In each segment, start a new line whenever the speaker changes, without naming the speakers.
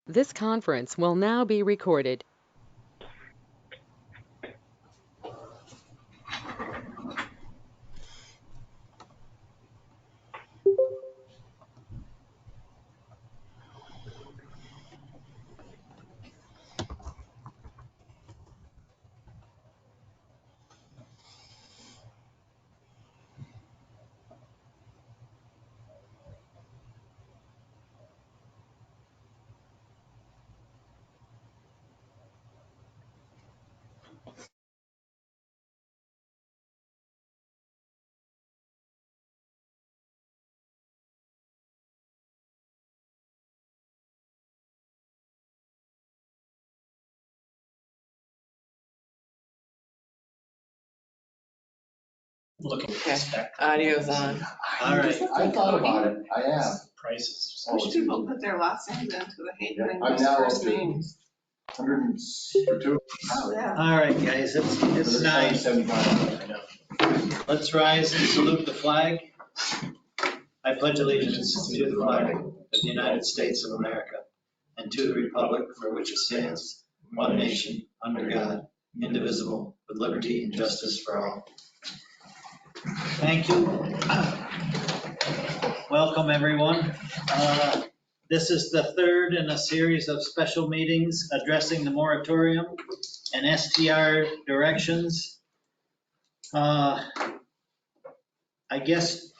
This conference will now be recorded.
Looking
Okay, audio's on.
All right.
I thought about it, I have.
Prices.
Most people put their last names into the hate
Yeah,
and
I'm
just
now
first
up to
names.
102.
Oh, yeah.
All right, guys, it's nice.
75.
I know. Let's rise and salute the flag. I pledge allegiance to the flag of the United States of America and to the republic for which it stands, one nation, under God, indivisible, with liberty and justice for all. Thank you. Welcome, everyone. This is the third in a series of special meetings addressing the moratorium and STR directions. I guess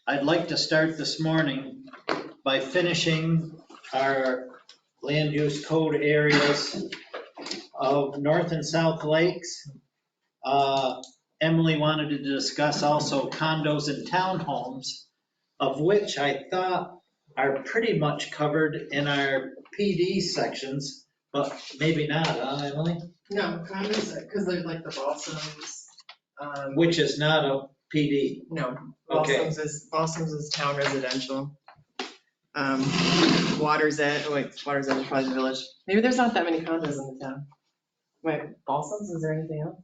I'd like to start this morning by finishing our land use code areas of North and South Lakes. Emily wanted to discuss also condos and townhomes, of which I thought are pretty much covered in our PD sections, but maybe not, Emily?
No, condos, because they're like the Balsams.
Which is not a PD.
No,
Okay.
Balsams is town residential. Water's Edge is probably the village. Maybe there's not that many condos in the town. Wait, Balsams, is there anything else?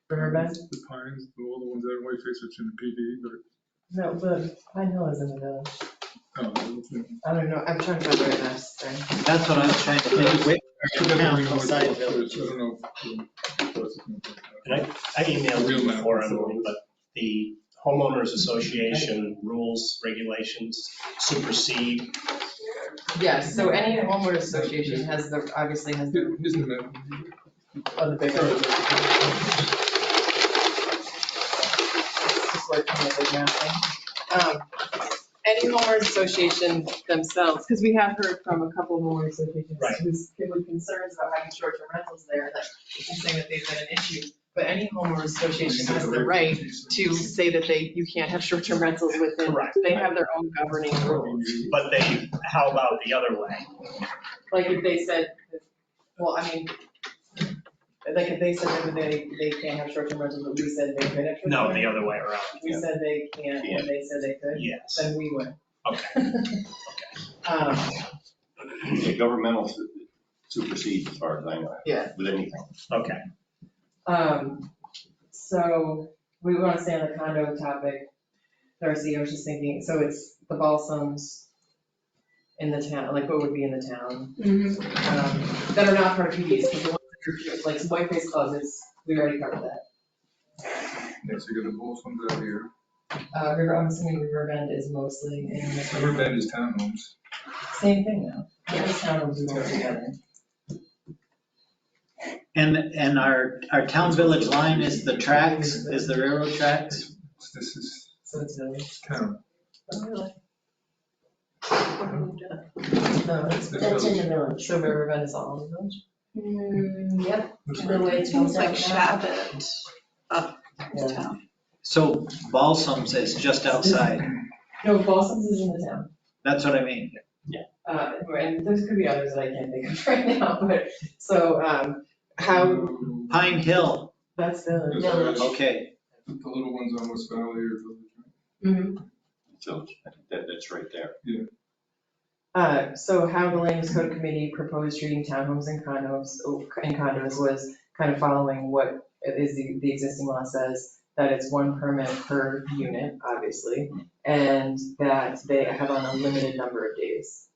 Riverbend?
The Pines, all the ones that are Whiteface, which in the PD, but.
No, the Pine Hill is in the village.
Oh,
I don't know, I'm trying to find the right maps, sorry.
That's what I was trying to think. Which
I
town outside village?
don't know.
And I emailed you before, Emily, but the homeowners association rules, regulations supersede.
Yes, so any homeowner association obviously has the.
Isn't that?
Oh, the bigger. Just working on the big map thing. Any homeowners association themselves, because we have heard from a couple of homeowner associations
Right.
who's with concerns about having short-term rentals there, that and saying that they've been an issue. But any homeowner association has the right to say that you can't have short-term rentals within.
Correct.
They have their own governing rules.
But how about the other way?
Like if they said, well, I mean, like if they said that they can't have short-term rentals, but we said they could have. short-term
No, the
rentals,
other way around.
We said they can't, and they said they could,
Yes.
then we would.
Okay.
Yeah, governmental supersedes as far as I know.
Yeah.
With anything.
Okay.
So we want to stay on the condo topic. Darcy, I was just thinking, so it's the Balsams in the town, like what would be in the town? That are not part of PDs, because the ones that are, like Whiteface closets, we already covered that.
Next, you got the Bulls ones out here.
I'm assuming Riverbend is mostly in the.
Riverbend is townhomes.
Same thing though. Yeah, these townhomes would go together.
And our town village line is the tracks, is the railroad tracks?
This is
So it's village.
town.
Oh, really? No,
That's
in the village. So Riverbend is all in the village?
Yep,
Looks
the
like-
way it
Seems
comes
like
out
Shabbat up
Yeah.
town.
So Balsams is just outside.
No, Balsams is in the town.
That's what I mean.
And there could be others that I can't think of right now, but, so, how,
Pine Hill,
that's village.
Village.
okay.
The little ones on West Valley or Village.
Mhm.
So that's right there.
So how the Land Use Code Committee proposed treating townhomes and condos was kind of following what is the existing law says, that it's one permit per unit, obviously, and that they have on a limited number of days.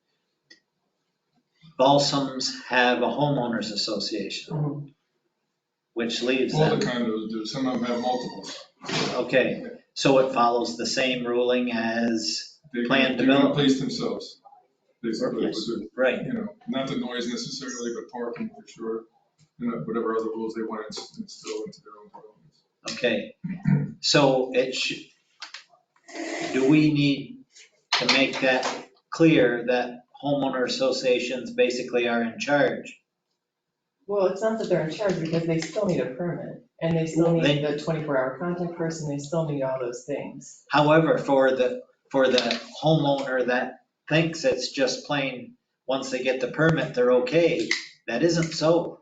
Balsams have a homeowners association,
Mhm.
which leaves
All the
them,
condos do, some of them have multiples.
okay, so it follows the same ruling as,
They're
Planned
they're gonna
development.
police themselves, basically,
Yes.
with
right,
the, you know, not the noise necessarily, but parking for sure. You know, whatever other rules they want to instill into their own developments.
okay. So do we need to make that clear that homeowner associations basically are in charge?
Well, it's not that they're in charge because they still need a permit and they still
Well, they-
need the 24-hour contact person, they still need all those things.
However, for the homeowner that thinks it's just plain, once they get the permit, they're okay, that isn't so.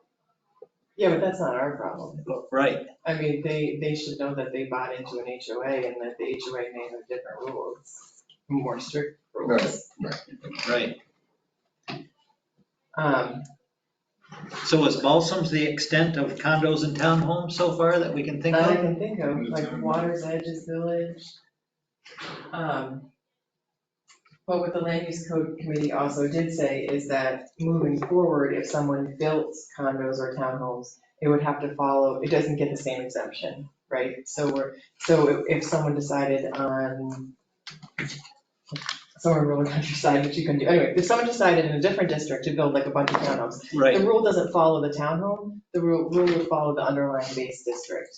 Yeah, but that's not our problem.
Right,
I mean, they should know that they bought into an HOA and that the HOA may have different rules, more strict rules.
right.
Um,
So is Balsams the extent of condos and townhomes so far that we can think
All I
of?
can think of, like Water's Edge's Village. But what the land use code committee also did say is that moving forward, if someone built condos or townhomes, it would have to follow, it doesn't get the same exemption, right? So if someone decided on, somewhere in rural countryside, which you can do, anyway, if someone decided in a different district to build like a bunch of townhomes, the
Right,
rule doesn't follow the townhome, the rule would follow the underlying base district.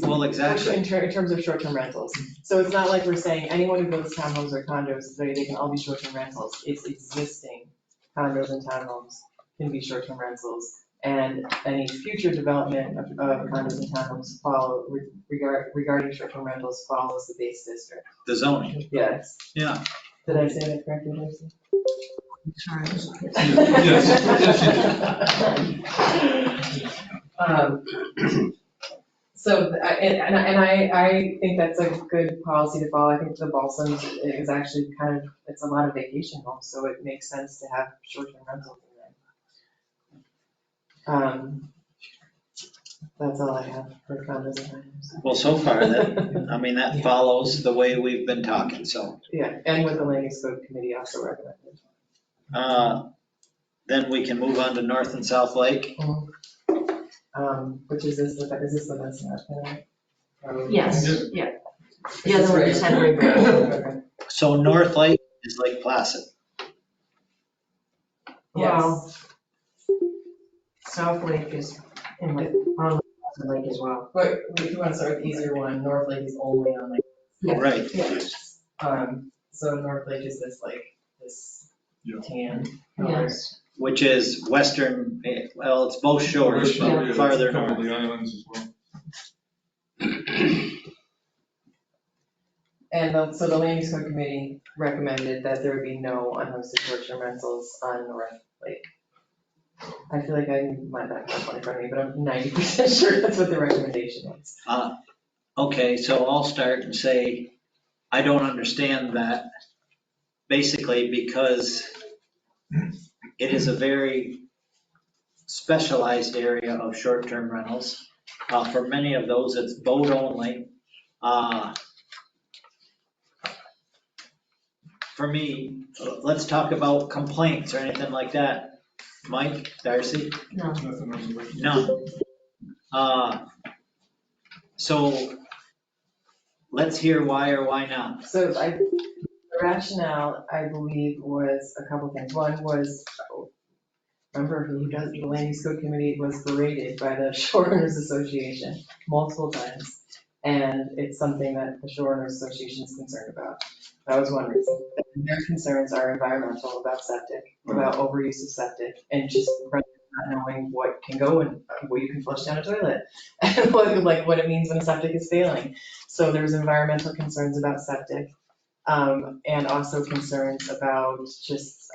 well, exactly.
In terms of short-term rentals. So it's not like we're saying anyone who builds townhomes or condos, they can all be short-term rentals. It's existing condos and townhomes can be short-term rentals. And any future development of condos and townhomes follow, regarding short-term rentals follows the base district.
The zoning,
Yes.
yeah.
Did I say that correctly, Lucy? So, I think that's a good policy to follow. I think the Balsams is actually kind of, it's a lot of vacation homes, so it makes sense to have short-term rentals in there. That's all I have for condos and townhomes.
Well, so far, that follows the way we've been talking, so.
Yeah, and what the land use code committee also recommended.
Then we can move on to North and South Lake.
Which is this the best map?
Yes,
This
yeah.
is
The other one
right.
is Henry Bridge.
Okay.
So North Lake is Lake Placid.
Well,
Yes,
South Lake is in Lake, on the lake as well.
but if you want to start with the easier one, North Lake is only on Lake.
Yeah.
Right,
So North Lake is this
Yeah.
tan color.
Yes.
which is western, well, it's both shores,
Yeah.
but farther
Cover
north.
the islands as well.
And so the land use code committee recommended that there would be no unhosted short-term rentals on North Lake. I feel like I might not have one in front of me, but I'm 90% sure that's what the recommendation is.
Okay, so I'll start and say, I don't understand that, basically because it is a very specialized area of short-term rentals. For many of those, it's boat only. For me, let's talk about complaints or anything like that. Mike, Darcy?
No.
Nothing on the lake.
None. So let's hear why or why not.
So the rationale, I believe, was a couple things. One was, remember, the land use code committee was berated by the Shoreowners Association multiple times. And it's something that the Shoreowners Association is concerned about. That was one reason. Their concerns are environmental, about septic, about overuse of septic, and just not knowing what can go and what you can flush down a toilet, and what it means when a septic is failing. So there's environmental concerns about septic, and also concerns about just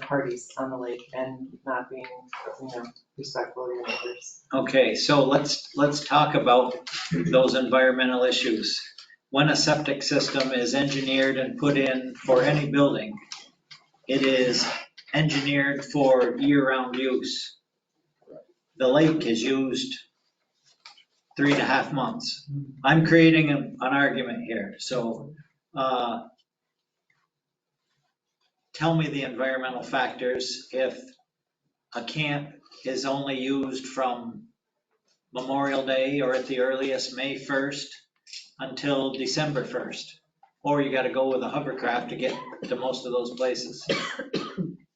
parties on the lake and not being, respectful of your neighbors.
Okay, so let's talk about those environmental issues. When a septic system is engineered and put in for any building, it is engineered for year-round use. The lake is used 3.5 months. I'm creating an argument here, so tell me the environmental factors if a camp is only used from Memorial Day or at the earliest May 1st until December 1st. Or you gotta go with a hovercraft to get to most of those places.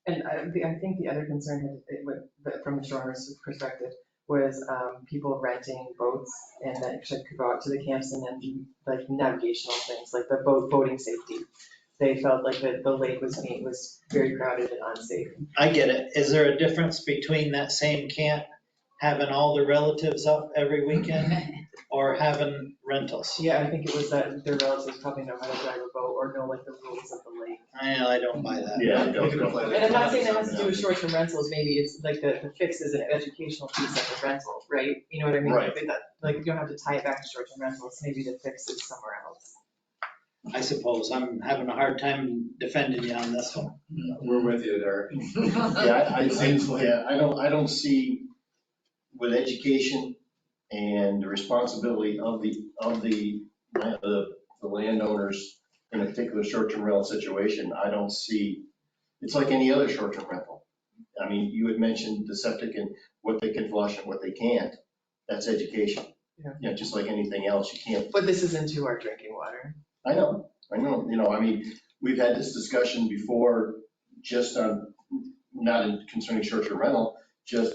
And I think the other concern from the shoreowner's perspective was people renting boats and that could go out to the camps and then do like navigational things, like the boating safety. They felt like the lake was very crowded and unsafe.
I get it. Is there a difference between that same camp having all the relatives up every weekend or having rentals?
Yeah, I think it was that their relatives probably know how to drive a boat or know like the rules of the lake.
I don't buy that.
Yeah, I
And I'm not saying that has to do with short-term rentals, maybe it's like the fix is an educational piece of the rental, right? You know what I mean?
Right.
Like you don't have to tie it back to short-term rentals, maybe the fix is somewhere else.
I suppose. I'm having a hard time defending you on this one.
We're with you there.
Yeah, I don't see with education and the responsibility of the landowners in a particular short-term rental situation, I don't see, it's like any other short-term rental. I mean, you had mentioned the septic and what they can flush and what they can't. That's education.
Yeah.
You know, just like anything else, you can't.
But this is into our drinking water.
I know, you know, I mean, we've had this discussion before, just on, not in concerning short-term rental, just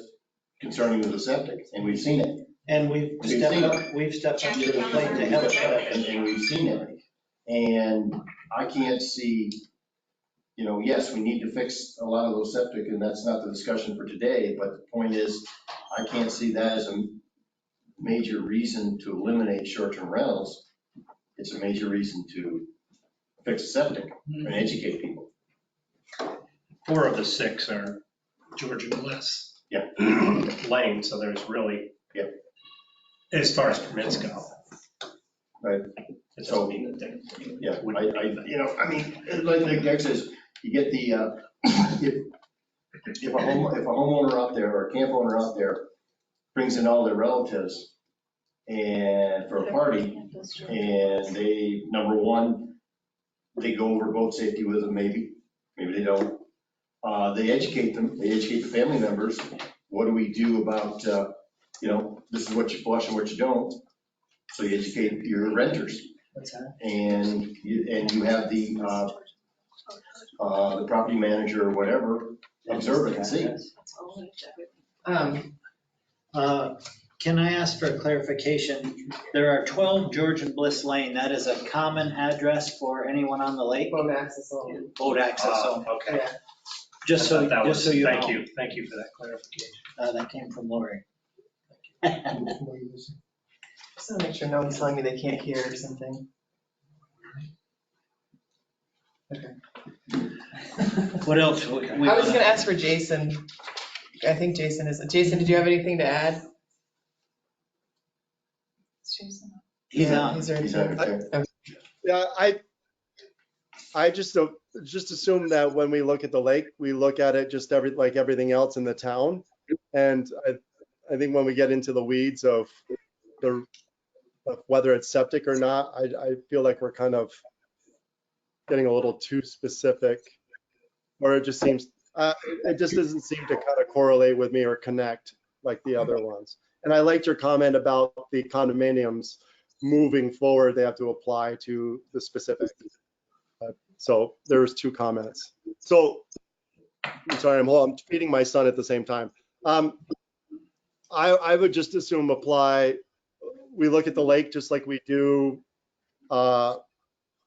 concerning the septic, and we've seen it.
And we've stepped up to the plate to help.
And we've seen it. And I can't see, you know, yes, we need to fix a lot of those septic, and that's not the discussion for today, but the point is, I can't see that as a major reason to eliminate short-term rentals. It's a major reason to fix the septic and educate people.
4 of the 6 are Georgia Bliss.
Yeah.
Lane, so there's really,
Yeah.
as far as permits go.
Right.
It doesn't mean that they.
Yeah, you know, I mean, like Greg says, you get the, if a homeowner out there or a camp owner out there brings in all their relatives and for a party, and they, number one, they go over boat safety with them, maybe they don't. They educate them, they educate the family members. What do we do about, you know, this is what you flush and what you don't. So you educate your renters.
What's that?
And you have the property manager or whatever observe it and see.
Can I ask for a clarification? There are 12 George and Bliss Lane. That is a common address for anyone on the lake?
Boat access only.
Boat access only.
Okay.
Yeah.
Just so you know.
Thank you for that clarification.
That came from Lori.
Just want to make sure no one's telling me they can't hear or something. Okay.
What else?
I was gonna ask for Jason. I think Jason, did you have anything to add?
He's on.
Is there
He's
anything?
okay.
Yeah, I just assume that when we look at the lake, we look at it just like everything else in the town. And I think when we get into the weeds of whether it's septic or not, I feel like we're kind of getting a little too specific, or it just seems, it just doesn't seem to kind of correlate with me or connect like the other ones. And I liked your comment about the condominiums moving forward, they have to apply to the specific. So there's 2 comments. So I'm sorry, I'm feeding my son at the same time. I would just assume apply, we look at the lake just like we do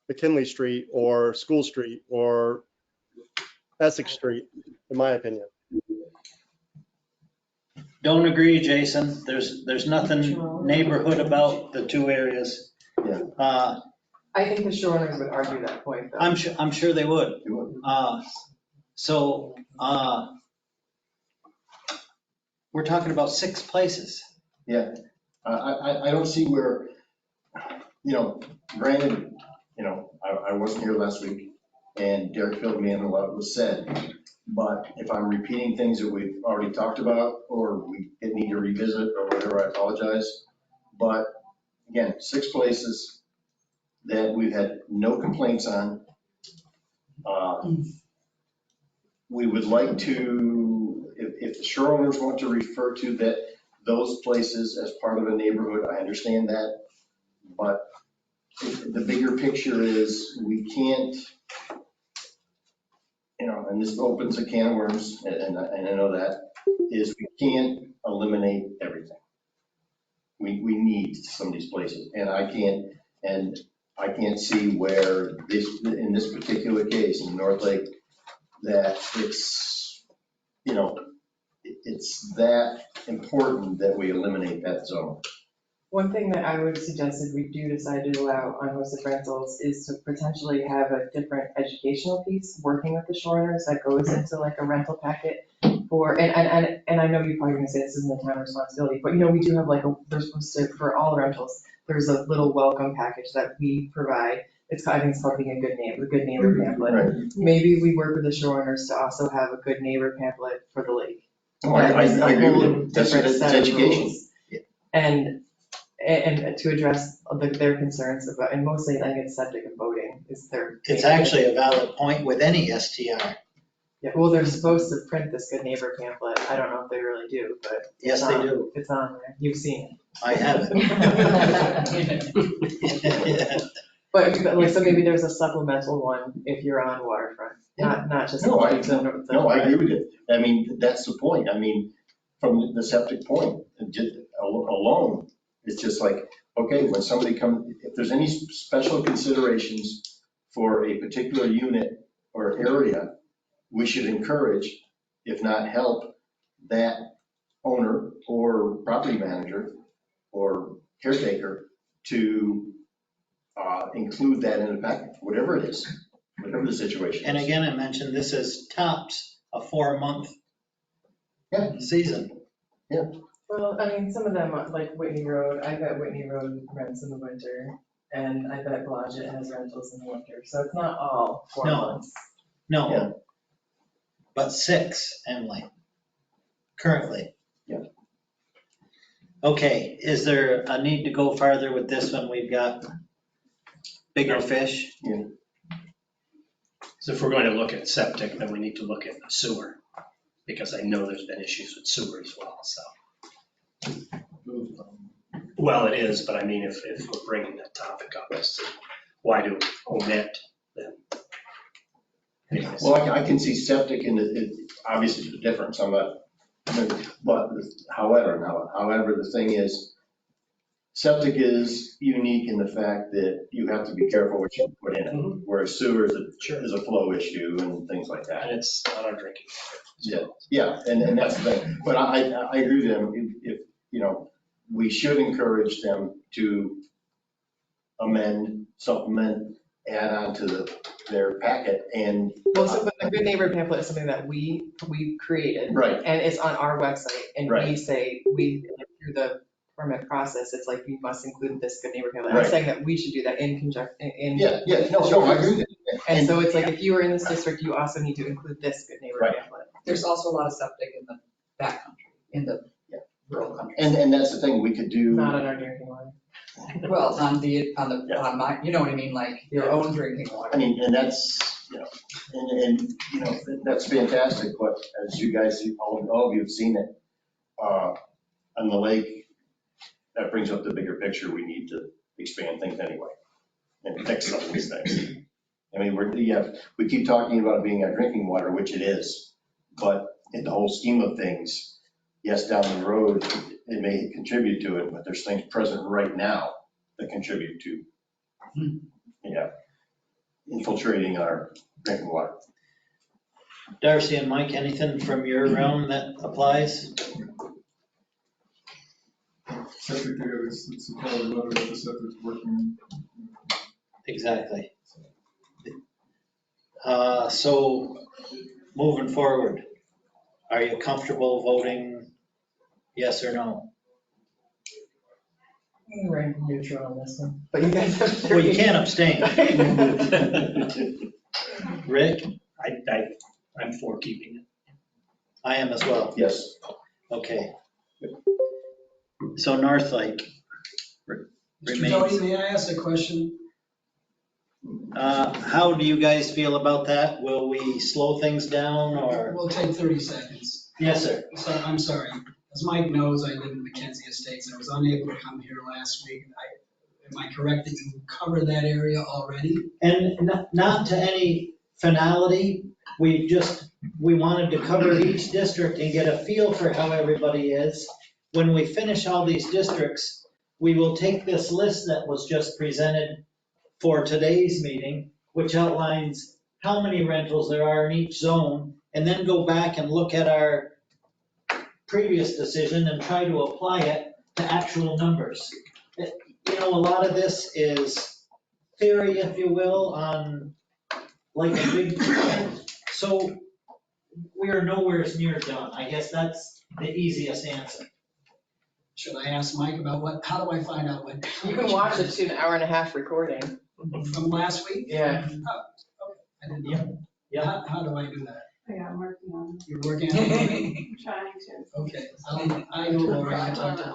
McKinley Street or School Street or Essex Street, in my opinion.
Don't agree, Jason. There's nothing neighborhood about the 2 areas.
Yeah.
I think the shoreowners would argue that point, though.
I'm sure they would.
You would.
So we're talking about 6 places.
Yeah, I don't see where, you know, granted, you know, I wasn't here last week and Derek filled me in on what was said, but if I'm repeating things that we've already talked about or we need to revisit or whatever, I apologize. But again, 6 places that we've had no complaints on. We would like to, if if the shore owners want to refer to that, those places as part of a neighborhood, I understand that. But the bigger picture is we can't, and this opens a can of worms, and I know that, is we can't eliminate everything. We need some of these places, and I can't see where in this particular case, in North Lake, that it's that important that we eliminate that zone.
One thing that I would suggest if we do decide to allow unhosted rentals is to potentially have a different educational piece working with the shore owners that goes into like a rental packet for, and I know you're probably gonna say this isn't the town responsibility, but we do have they're supposed to, for all rentals, there's a little welcome package that we provide. I think it's called being a good neighbor pamphlet.
Right.
Maybe we work with the shore owners to also have a good neighbor pamphlet for the lake.
Oh, I agree with you. That's education.
And to address their concerns about, and mostly I think it's septic and boating is their.
It's actually a valid point with any STR.
Yeah, well, they're supposed to print this good neighbor pamphlet. I don't know if they really do, but.
Yes, they do.
It's on there. You've seen
I haven't.
it. But so maybe there's a supplemental one if you're on waterfront, not just.
No, I agree with you. I mean, that's the point. I mean, from the septic point, just alone, it's just like, okay, when somebody comes, if there's any special considerations for a particular unit or area, we should encourage, if not help, that owner or property manager or caretaker to include that in the package, whatever it is, whatever the situation is.
And again, I mentioned this is tops a 4-month season.
Yeah.
Well, I mean, some of them, like Whitney Road, I bet Whitney Road rents in the winter, and I bet Blodgett has rentals in the winter, so it's not all 4
No.
months.
No,
Yeah.
but 6, Emily, currently.
Yeah.
Okay, is there a need to go farther with this when we've got bigger fish?
Yeah.
So if we're going to look at septic, then we need to look at sewer, because I know there's been issues with sewer as well, so. Well, it is, but I mean, if we're bringing that topic up, as to why do we omit then? Anyways.
Well, I can see septic in obviously the difference, but however, the thing is, septic is unique in the fact that you have to be careful what you put in it, whereas sewer is a flow issue and things like that.
And it's not our drinking water.
Yeah, and that's the thing, but I agree with them, if we should encourage them to amend, supplement, add on to their packet and.
Well, so but the good neighbor pamphlet is something that we created.
Right.
And it's on our website, and
Right.
we say, through the permit process, it's like, you must include this good neighbor pamphlet.
Right.
I'm saying that we should do that in conjunction,
No, I agree with you.
And so it's like, if you are in this district, you also need to include this good neighbor
Right.
pamphlet.
There's also a lot of septic in the backcountry, in the rural country.
And that's the thing, we could do.
Not on our drinking water.
Well, on my, you know what I mean, like your own drinking
I
water.
mean, and that's, that's fantastic, but as you guys, all of you have seen it, on the lake, that brings up the bigger picture, we need to expand things anyway, and fix some of these things. I mean, we keep talking about it being our drinking water, which it is, but in the whole scheme of things, yes, down the road, it may contribute to it, but there's things present right now that contribute to, infiltrating our drinking water.
Darcy and Mike, anything from your realm that applies?
Septic, it's a quality letter that the septic's working.
Exactly. So moving forward, are you comfortable voting yes or no?
I'm ranking neutral on this one, but you guys have.
Well, you can't abstain. Rick?
I'm for keeping it.
I am as well.
Yes.
Okay. So North Lake
Mr.
remains.
Tony, may I ask a question?
How do you guys feel about that? Will we slow things down or?
We'll take 30 seconds.
Yes, sir.
So I'm sorry, as Mike knows, I live in Mackenzie Estates. I was unable to come here last week. Am I correct that you covered that area already?
And not to any finality, we wanted to cover each district and get a feel for how everybody is. When we finish all these districts, we will take this list that was just presented for today's meeting, which outlines how many rentals there are in each zone, and then go back and look at our previous decision and try to apply it to actual numbers. You know, a lot of this is theory, if you will, on like a big, so we are nowhere near done. I guess that's the easiest answer.
Should I ask Mike about how do I find out what?
You can watch a 2.5-hour recording.
From last week?
Yeah.
I didn't know.
Yeah.
How do I do that?
Yeah, I'm working on it.
You're working on it?
I'm trying to.
Okay, I know Lori, I talked to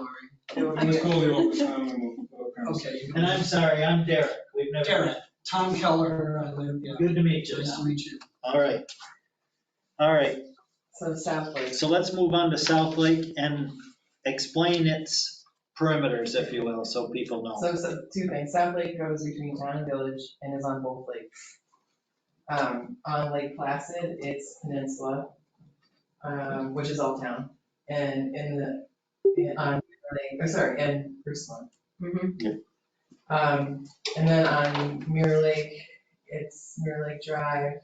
Lori.
Let's call the office now and we'll.
Okay.
And I'm sorry, I'm Derek. We've never
Derek,
met.
Tom Keller, I live, yeah.
Good to meet you.
Nice to meet you.
All right. All right,
So South Lake.
so let's move on to South Lake and explain its perimeters, if you will, so people know.
So two things. South Lake goes between town and village and is on both lakes. On Lake Placid, it's Peninsula, which is all town. And on Lake, and Ruslan. And then on Mirror Lake, it's Mirror Lake Drive,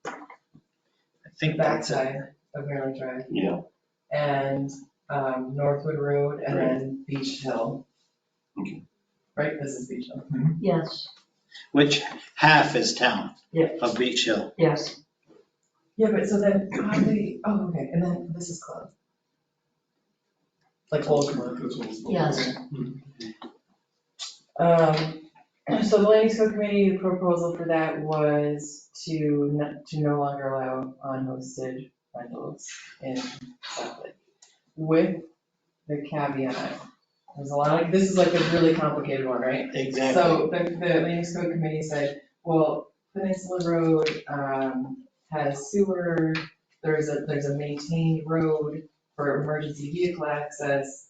I think that's it.
backside of Mirror Lake Drive.
Yeah.
And Northwood Road, and then Beach Hill.
Okay.
Right, this is Beach Hill.
Yes,
Which half is town
Yeah.
of Beach Hill.
yes.
Yeah, but so then, okay, and then this is Club. Like Old Club.
Yes.
So the land use code committee, the proposal for that was to no longer allow unhosted rentals in South Lake. With the caveat, there's a lot of, this is like a really complicated one, right?
Exactly.
So the land use code committee said, well, Peninsula Road has sewer, there's a maintained road for emergency vehicle access,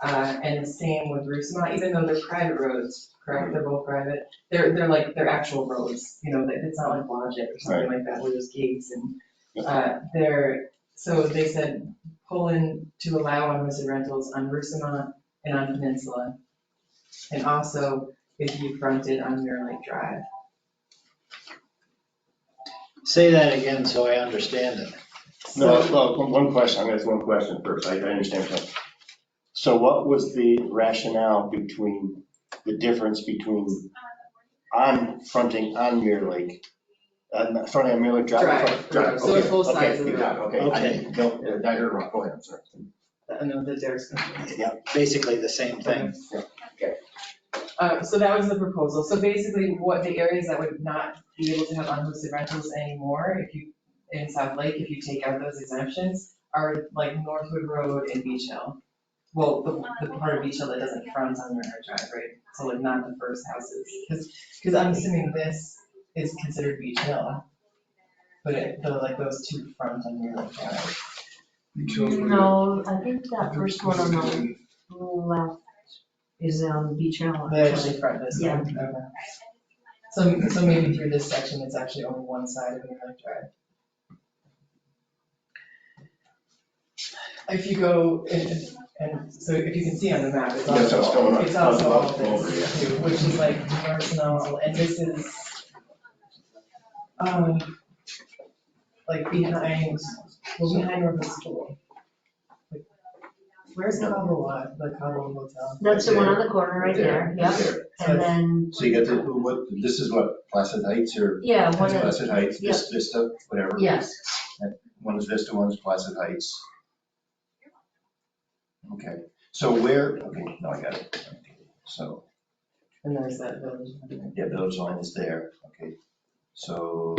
and the same with Roosevelt, even though they're private roads, correct, they're both private, they're actual roads, you know, it's not like Logic or something like that, where there's gates and, so they said, pull in to allow unlisted rentals on Roosevelt and on Peninsula, and also if you fronted on Mirror Lake Drive.
Say that again so I understand it.
No, well, one question, I'm gonna ask one question first, I understand what you're saying. So what was the rationale between, the difference between fronting on Mirror Lake, fronting on Mirror Lake Drive?
Drive, so it's both sides of the
you got it,
road.
okay.
Okay.
No, I heard wrong, go ahead, I'm sorry.
I know that Derek's gonna.
Yeah, basically the same thing.
So that was the proposal. So basically, what the areas that would not be able to have unhosted rentals anymore, in South Lake, if you take out those exemptions, are like Northwood Road and Beach Hill. Well, the part of Beach Hill that doesn't front on Mirror Drive, right? So like not the first houses, because I'm assuming this is considered Beach Hill. But those two front on Mirror Drive.
No, I think that first one on the left is Beach Hill.
They actually front this
Yeah.
one, okay. So maybe through this section, it's actually only one side of Mirror Lake Drive. If you go, and so if you can see on the map, it's
Yes, I was going
also,
on.
it's also all
Over, yeah.
this too, which is like Arsenal, and this is, like behind Northwood School. Like, where's the Cobble Hotel?
That's the one on the corner right there, yep. And then,
So you got this is what, Placid Heights or?
yeah,
That's
one of,
Placid Heights,
yep.
Vista, whatever.
Yes,
One is Vista, one's Placid Heights. Okay, so okay, no, I got it. So,
And there's that village.
yeah, village line is there, okay. So,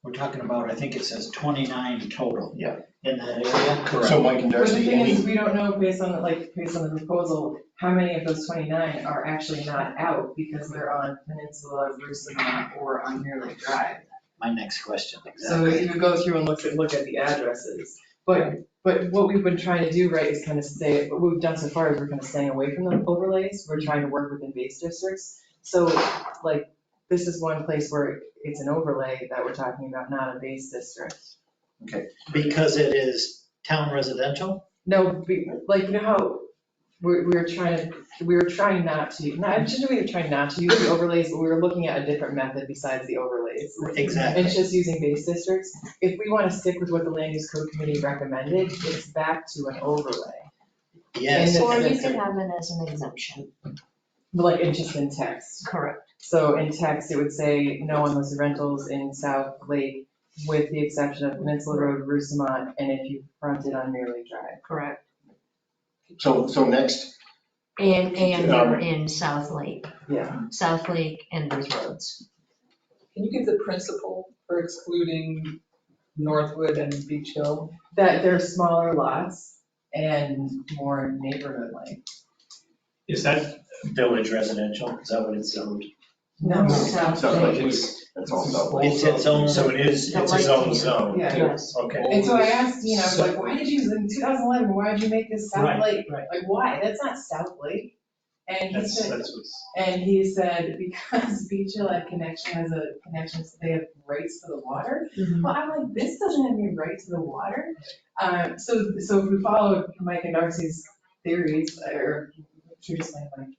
We're talking about, I think it says 29 total.
Yeah.
In that area.
so Mike and
But the
Darcy,
thing is,
any,
we don't know based on the proposal, how many of those 29 are actually not out because they're on Peninsula, Roosevelt, or on Mirror Lake Drive.
my next question,
So
exactly.
you would go through and look at the addresses. But what we've been trying to do, right, is kind of stay, what we've done so far is we're kind of staying away from the overlays. We're trying to work within base districts. So like, this is one place where it's an overlay that we're talking about, not a base district.
Because it is town residential?
No, like, you know how we were trying not to, I shouldn't we were trying not to use the overlays, but we were looking at a different method besides the overlays.
Exactly.
It's just using base districts. If we want to stick with what the land use code committee recommended, it's back to an overlay.
Yes.
And
Or you
it's-
could have it as an exemption.
Like, it's just in text.
Correct.
So in text, it would say no unlisted rentals in South Lake with the exception of Peninsula Road, Roosevelt, and if you fronted on Mirror Lake Drive.
Correct.
So next,
And you're in South Lake.
Yeah.
South Lake and those roads.
Can you give the principle for excluding Northwood and Beach Hill?
That they're smaller lots and more neighborhood-like.
Is that village residential? Is that what it's zoned?
No.
South
South Lake
Lake.
is, that's all South Lake.
It's its own.
So it's its own zone.
Yeah.
Yes.
Okay.
And so I asked Dean, I was like, why did you, in 2011, why did you make this South
Right,
Lake?
right.
Like, why? That's not South Lake. And he
That's
said,
what's.
because Beach Hill had connection, so they have rights to the water.
Mhm.
Well, I'm like, this doesn't have any right to the water. So if we followed Mike and Darcy's theories, or should we just say Mike theories?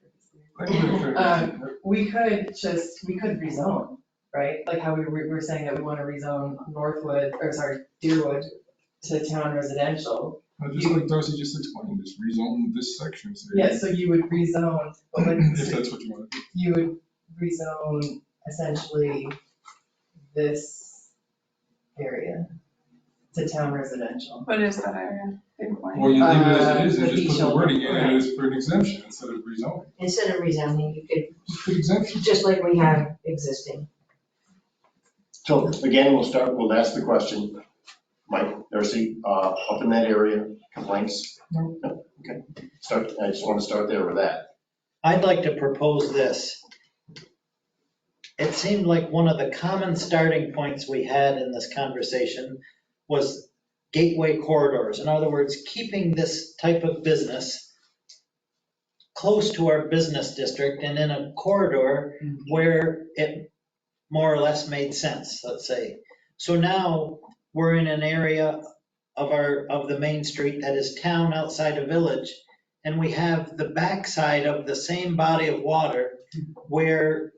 We could rezone, right? Like how we were saying that we want to rezone Deerwood to town residential.
Just like Darcy just explained, just rezone this section. So
Yeah, so you would rezone, but
if that's what you want to do.
you would rezone essentially this area to town residential.
What is that area? Big point.
Or you leave it as it is
The
and just
beach
put the
hill,
wording in
right.
it as for an exemption instead of rezoning.
Instead of rezoning, you could,
Just put exemption.
just like we have existing.
So again, we'll ask the question, Mike, Darcy, up in that area, complaints? No. Okay, I just want to start there with that.
I'd like to propose this. It seemed like one of the common starting points we had in this conversation was gateway corridors. In other words, keeping this type of business close to our business district and in a corridor where it more or less made sense, let's say. So now we're in an area of the main street that is town outside a village, and we have the backside of the same body of water where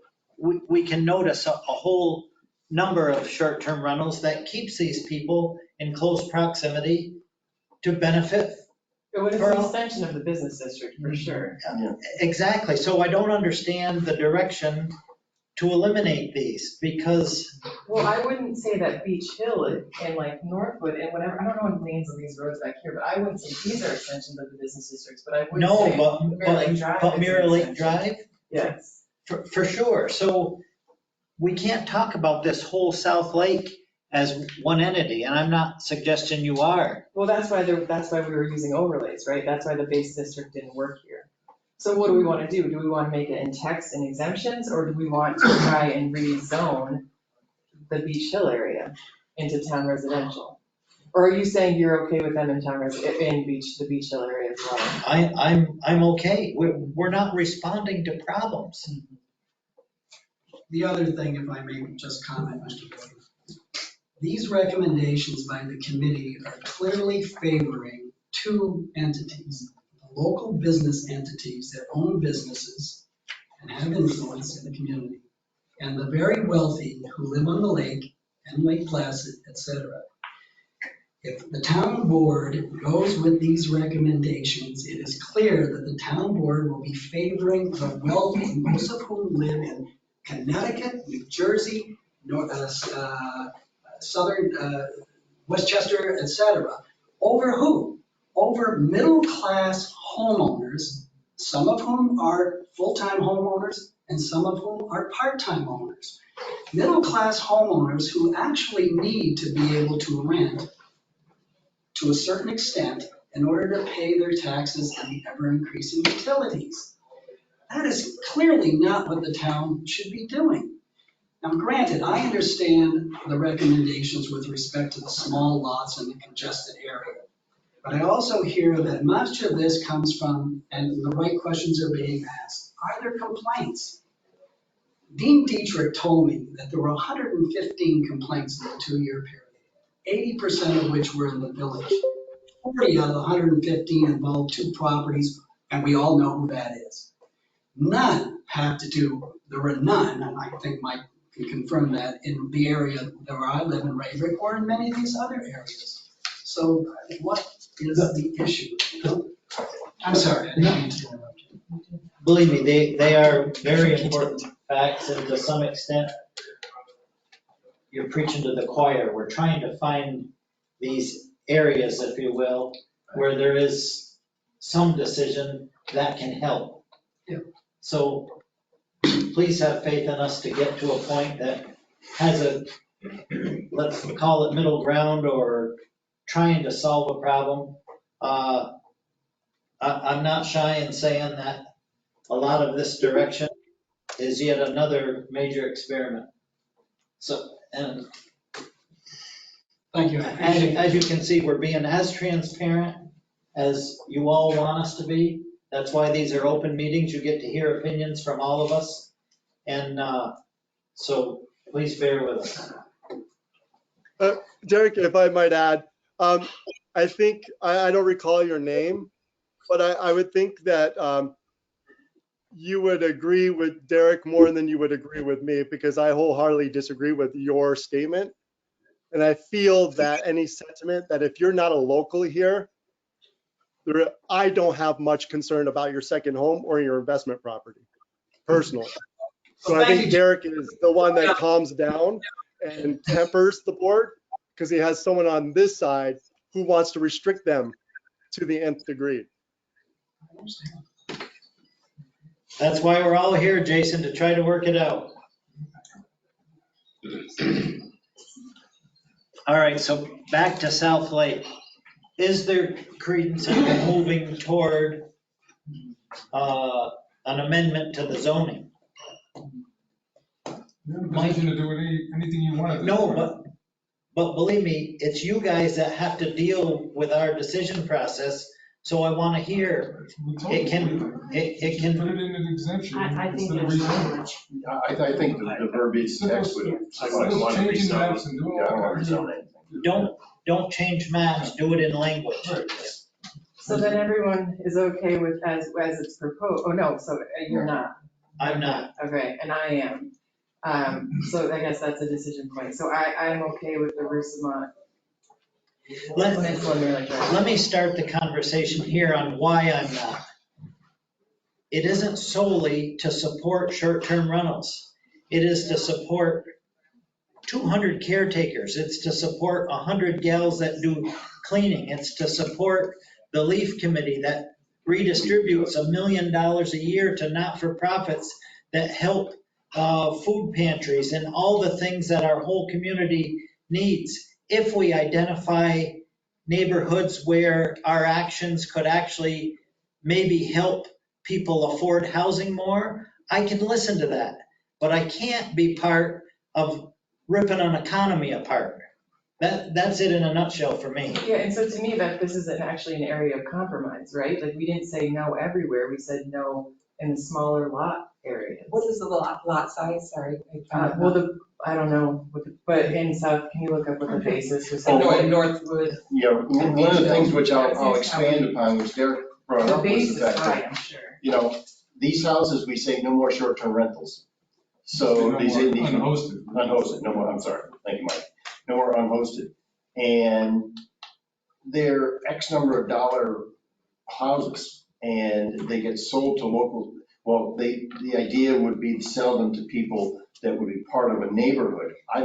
we can notice a whole number of short-term rentals that keeps these people in close proximity to benefit.
It was an extension of the business district, for sure.
Exactly, so I don't understand the direction to eliminate these, because
Well, I wouldn't say that Beach Hill and like Northwood and whatever, I don't know the names of these roads back here, but I wouldn't say these are extensions of the business districts, but I would
no,
say
but
Mirror Lake Drive is an
Mirror Lake
extension.
Drive,
Yes.
for sure. So we can't talk about this whole South Lake as one entity, and I'm not suggesting you are.
Well, that's why we were using overlays, right? That's why the base district didn't work here. So what do we want to do? Do we want to make it in text and exemptions, or do we want to try and rezone the Beach Hill area into town residential? Or are you saying you're okay with them in the Beach Hill area as well?
I'm okay. We're not responding to problems.
The other thing, if I may just comment, Mr. Cody, these recommendations by the committee are clearly favoring two entities. Local business entities that own businesses and have influence in the community, and the very wealthy who live on the lake and Lake Placid, etc. If the town board goes with these recommendations, it is clear that the town board will be favoring the wealthy, most of whom live in Connecticut, New Jersey, Southern Westchester, etc. Over who? Over middle-class homeowners, some of whom are full-time homeowners and some of whom are part-time owners. Middle-class homeowners who actually need to be able to rent to a certain extent in order to pay their taxes and the ever-increasing utilities. That is clearly not what the town should be doing. Now, granted, I understand the recommendations with respect to the small lots and the congested area. But I also hear that much of this comes from, and the right questions are being asked, are there complaints? Dean Dietrich told me that there were 115 complaints in a 2-year period, 80% of which were in the village. 40 out of the 115 involved 2 properties, and we all know who that is. None have to do, there were none, and I think Mike can confirm that, in the area where I live in Raybrick or in many of these other areas. So what is the issue? I'm sorry, I didn't mean to interrupt you.
Believe me, they are very important facts, and to some extent, you're preaching to the choir. We're trying to find these areas, if you will, where there is some decision that can help.
Yeah.
So please have faith in us to get to a point that has a, let's call it middle ground, or trying to solve a problem. I'm not shy in saying that a lot of this direction is yet another major experiment. So, and
Thank you. I appreciate it.
as you can see, we're being as transparent as you all want us to be. That's why these are open meetings. You get to hear opinions from all of us. And so please bear with us.
Derek, if I might add, I think, I don't recall your name, but I would think that you would agree with Derek more than you would agree with me, because I wholeheartedly disagree with your statement. And I feel that any sentiment that if you're not a local here, I don't have much concern about your second home or your investment property, personally. So I think Derek is the one that calms down and tempers the board, because he has someone on this side who wants to restrict them to the nth degree.
That's why we're all here, Jason, to try to work it out. All right, so back to South Lake. Is there credence in moving toward an amendment to the zoning?
Nothing to do with anything you want to do.
No, but believe me, it's you guys that have to deal with our decision process. So I want to hear, it can.
Put it in an exemption.
I think
instead of
there's so
rezoning.
much.
I think the verbiage text would.
Changing maps and doing
Yeah, I don't
all
want to
that.
rezone anything.
Don't change maps, do it in language.
Right.
So then everyone is okay with as it's proposed, oh no, so you're not,
I'm not.
okay, and I am. So I guess that's a decision point. So I'm okay with the Roussement Peninsula Near Lake Drive.
Let me start the conversation here on why I'm not. It isn't solely to support short-term rentals. It is to support 200 caretakers. It's to support 100 gals that do cleaning. It's to support the Leaf Committee that redistributes $1 million a year to not-for-profits that help food pantries and all the things that our whole community needs. If we identify neighborhoods where our actions could actually maybe help people afford housing more, I can listen to that. But I can't be part of ripping an economy apart. That's it in a nutshell for me.
Yeah, and so to me, that this is actually an area of compromise, right? Like, we didn't say no everywhere, we said no in the smaller lot areas.
What is the lot size? Sorry.
I don't know, but in South, can you look up what the basis was?
In Northwood.
Yeah, one of the things which I'll expand upon, which Derek brought
The
up,
base
was
is
the fact
high,
that,
I'm sure.
these houses, we say no more short-term rentals. So these
Unhosted.
unhosted, no more, I'm sorry, thank you, Mike. No more unhosted. And they're X number of dollar houses, and they get sold to local, well, the idea would be to sell them to people that would be part of a neighborhood. I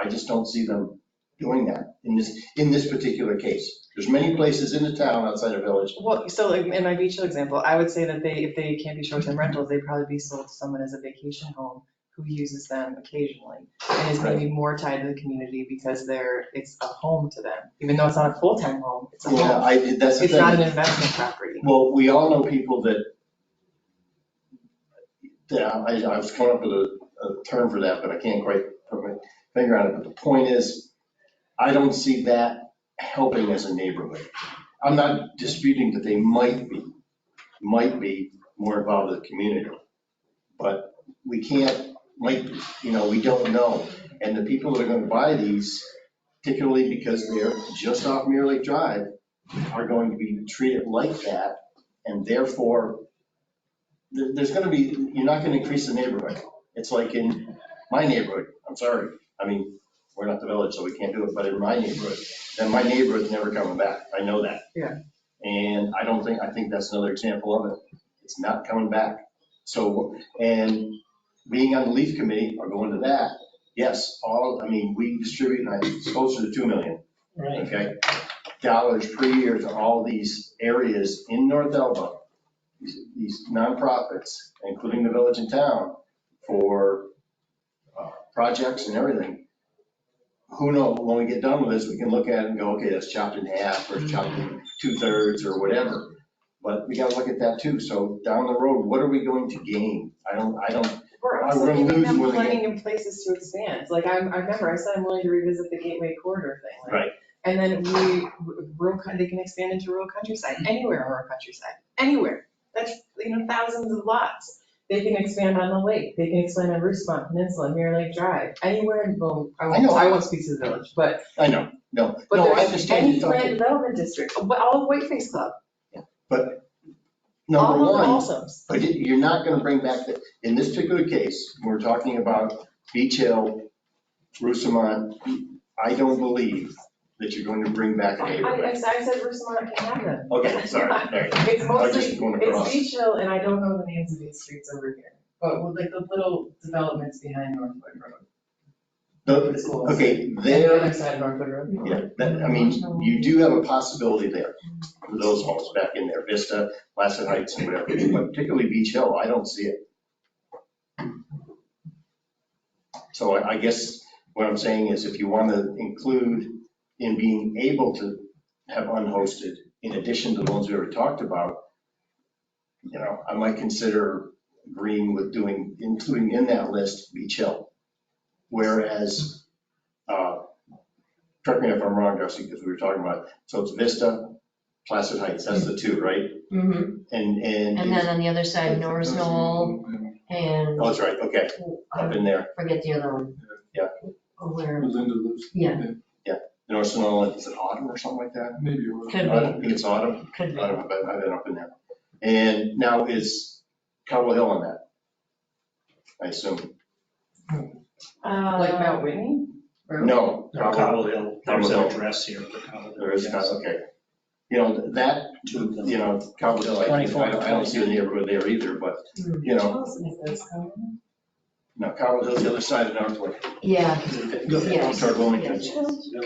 just don't see them doing that in this particular case. There's many places in the town outside of Village.
Well, so like in my Beach Hill example, I would say that if they can't be short-term rentals, they'd probably be sold to someone as a vacation home who uses them occasionally and is maybe more tied to the community because it's a home to them, even though it's not a full-time home, it's a home.
That's the
It's
thing.
not an investment property.
Well, we all know people that I was coming up with term for that, but I can't quite put my finger on it. But the point is, I don't see that helping as a neighborhood. I'm not disputing that they might be more involved with the community. But we can't, we don't know. And the people that are gonna buy these, particularly because they're just off Mirror Lake Drive, are going to be treated like that. And therefore, there's gonna be, you're not gonna increase the neighborhood. It's like in my neighborhood, I'm sorry. I mean, we're not the village, so we can't do it, but in my neighborhood, then my neighborhood's never coming back. I know that.
Yeah.
And I think that's another example of it. It's not coming back. So, and being on the Leaf Committee, or going to that, yes, we distribute, it's closer to 2 million,
Right.
okay, dollars per year to all these areas in North Elba, these nonprofits, including the village and town, for projects and everything. Who knows, when we get done with this, we can look at it and go, okay, that's chopped in half, or it's chopped in 2/3, or whatever. But we gotta look at that too. So down the road, what are we going to gain? I don't,
We're
I
also
wouldn't
giving
lose
them
more than
planning and places to expand. Like, I remember, I said I'm willing to revisit the Gateway Corridor thing.
right.
And then they can expand into rural countryside, anywhere in rural countryside, anywhere. That's, thousands of lots. They can expand on the lake, they can expand on Roosevelt Peninsula, Mirror Lake Drive, anywhere in, well,
I know.
I won't speak to the village, but
I know, no,
but
I
there's
understand
any
you talking,
planned development district, all of Whiteface Club,
but
all
number
of the
one,
Balsams.
but you're not gonna bring back in this particular case, we're talking about Beach Hill, Rosamond. I don't believe that you're going to bring back a neighborhood.
I said Rosamond can have them.
Okay, sorry, all right.
It's
I was
mostly,
just going
it's
across.
Beach Hill, and I don't know the names of these streets over here, but with like the little developments behind Northwood Road.
Okay,
And the
there,
other side of Northwood Road.
yeah, you do have a possibility there for those homes back in there, Vista, Placid Heights, and whatever, but particularly Beach Hill, I don't see it. So I guess what I'm saying is if you want to include in being able to have unhosted, in addition to the ones we already talked about, I might consider agreeing with including in that list Beach Hill. Whereas, correct me if I'm wrong, Darcy, because we were talking about, so it's Vista, Placid Heights, that's the two, right?
Mm-hmm.
And
And then on the other side, Norris Knoll and
oh, that's right, okay, up in there,
forget the other one.
Yeah.
Where,
Linda lives.
yeah,
North Knoll, is it Autumn or something like that?
Maybe. It was.
could
I
be,
think it's Autumn.
could be.
I've been up in there. And now is Cobble Hill on that? I assume.
Like Mount
Whitney?
No.
Cobble Hill, there's
Cobble
an
Hill.
address here for Cobble Hill.
There is,
yes.
okay. That, Cobble Hill, I don't see the neighborhood there either, but, no, Cobble Hill's the other side of Northwood.
Yeah,
Goes toward Wilmington.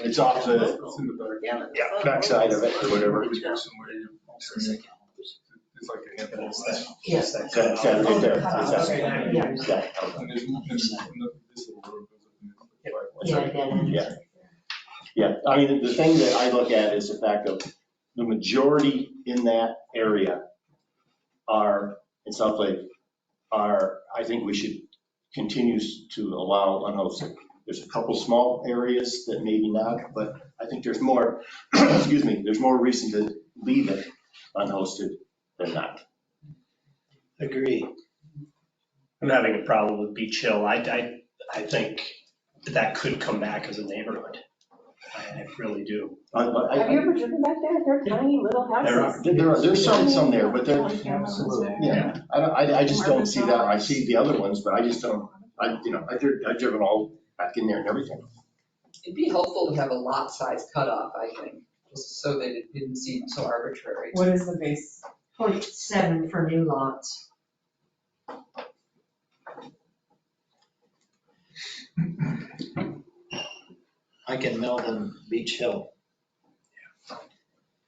It's off the,
It's in the back.
backside of it or whatever.
It's like a handful of that.
yes.
That's right there.
Okay, yeah.
And there's, and this little road goes up in there.
Yeah,
Yeah, I mean, the thing that I look at is the fact of the majority in that area in South Lake I think we should continue to allow unhosted. There's a couple small areas that maybe not, but I think there's more, excuse me, there's more reason to leave it unhosted than not.
Agree. I'm having a problem with Beach Hill. I think that could come back as a neighborhood. I really do.
Have you ever driven back there? They're tiny little houses.
There's some there, but they're, yeah, I just don't see that. I see the other ones, but I just don't, I've driven all back in there and everything.
It'd be helpful to have a lot size cutoff, I think, just so that it didn't seem so arbitrary.
What is the base?
0.7 for new lots.
Like in Milton, Beach Hill.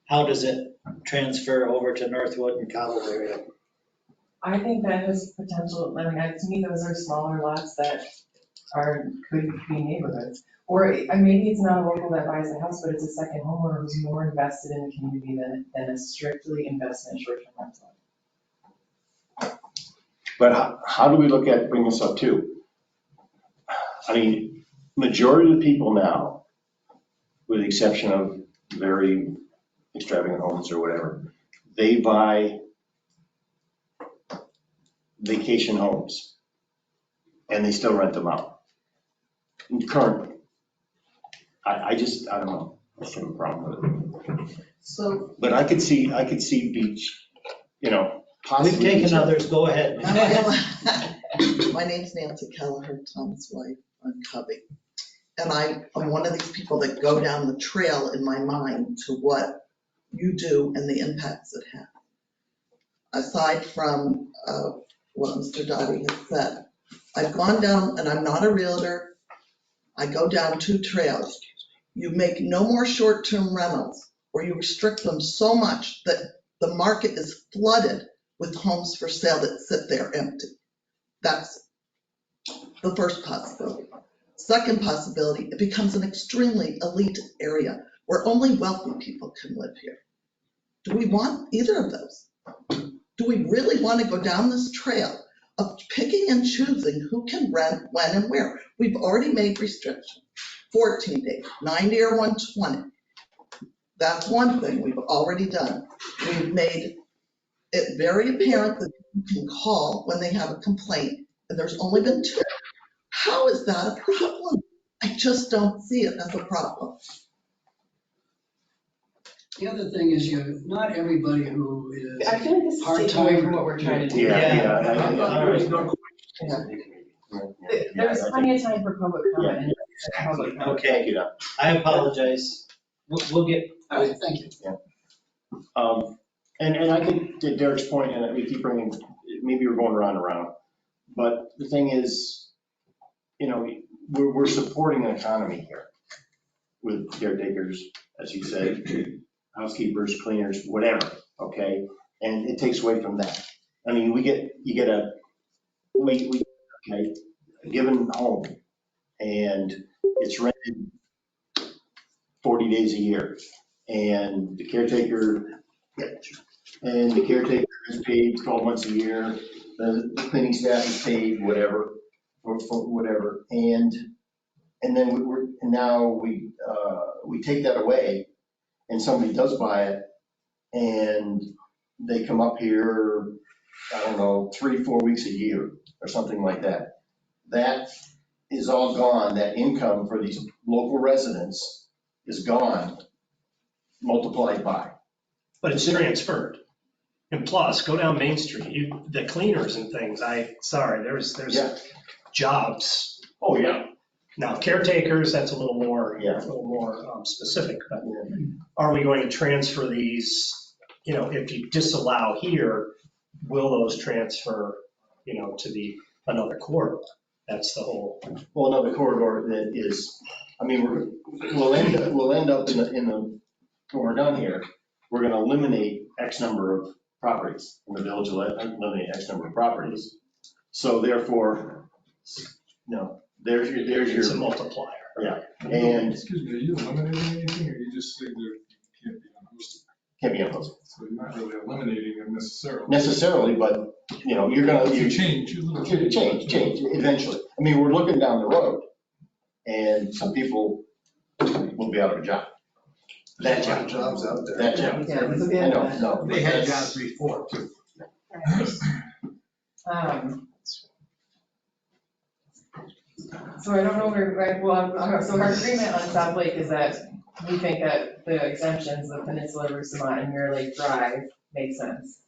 How does it transfer over to Northwood and Cobble area?
I think that has potential, to me, those are smaller lots that could be neighborhoods. Or maybe it's not a local that buys a house, but it's a second homeowner who's more invested in the community than a strictly investment short-term rental.
But how do we look at bringing this up too? I mean, majority of the people now, with the exception of very extravagant homes or whatever, they buy vacation homes and they still rent them out currently. I don't know, I just have a problem with it.
So
But I could see beach, possibly.
we've taken
beach.
others, go ahead.
My name's Nancy Kelleher, Tom's wife on Covey. And I'm one of these people that go down the trail in my mind to what you do and the impacts it has. Aside from what Mr. Dottie has said, I've gone down, and I'm not a realtor, I go down 2 trails. You make no more short-term rentals, or you restrict them so much that the market is flooded with homes for sale that sit there empty. That's the first possibility. Second possibility, it becomes an extremely elite area where only wealthy people can live here. Do we want either of those? Do we really want to go down this trail of picking and choosing who can rent, when, and where? We've already made restrictions, 14 days, 90 or 120. That's one thing we've already done. We've made it very apparent that you can call when they have a complaint, and there's only been 2. How is that a problem? I just don't see it as a problem.
The other thing is not everybody who is
I feel like this is taking away from
part-time.
what we're trying to do. There's plenty of time for public comment. Public comment.
Okay, I apologize. We'll get,
All right, thank you.
And I think to Derek's point, and we keep bringing, maybe we're going around and around, but the thing is, we're supporting an economy here with caretakers, as you said, housekeepers, cleaners, whatever, okay? And it takes away from that. I mean, we get a given home, and it's rented 40 days a year, and the caretaker is paid 12 months a year, the cleaning staff is paid whatever, or whatever, and then now we take that away, and somebody does buy it, and they come up here, I don't know, 3-4 weeks a year, or something like that. That is all gone, that income for these local residents is gone, multiplied by.
But it's transferred. And plus, go down Main Street, the cleaners and things, there's
Yeah.
jobs.
Oh, yeah.
Now caretakers, that's a little more specific, but are we going to transfer these, if you disallow here, will those transfer, to another corridor? That's the whole.
Well, another corridor that is, I mean, we'll end up in the, when we're done here, we're gonna eliminate X number of properties. In the village, will eliminate X number of properties. So therefore, there's your.
It's a multiplier.
Yeah, and.
Excuse me, are you eliminating anything, or you just saying there can't be unhosted?
Can't be unhosted.
So you're not really eliminating them necessarily.
Necessarily, but, you're gonna.
You change, a little change.
Change, eventually. I mean, we're looking down the road, and some people will be out of a job. That job.
Jobs out there.
That job.
Yeah,
I know, no.
They had jobs before too.
So I don't know where, so our agreement on South Lake is that we think that the exemptions of Peninsula, Roussillon, and Mirror Lake Drive make sense.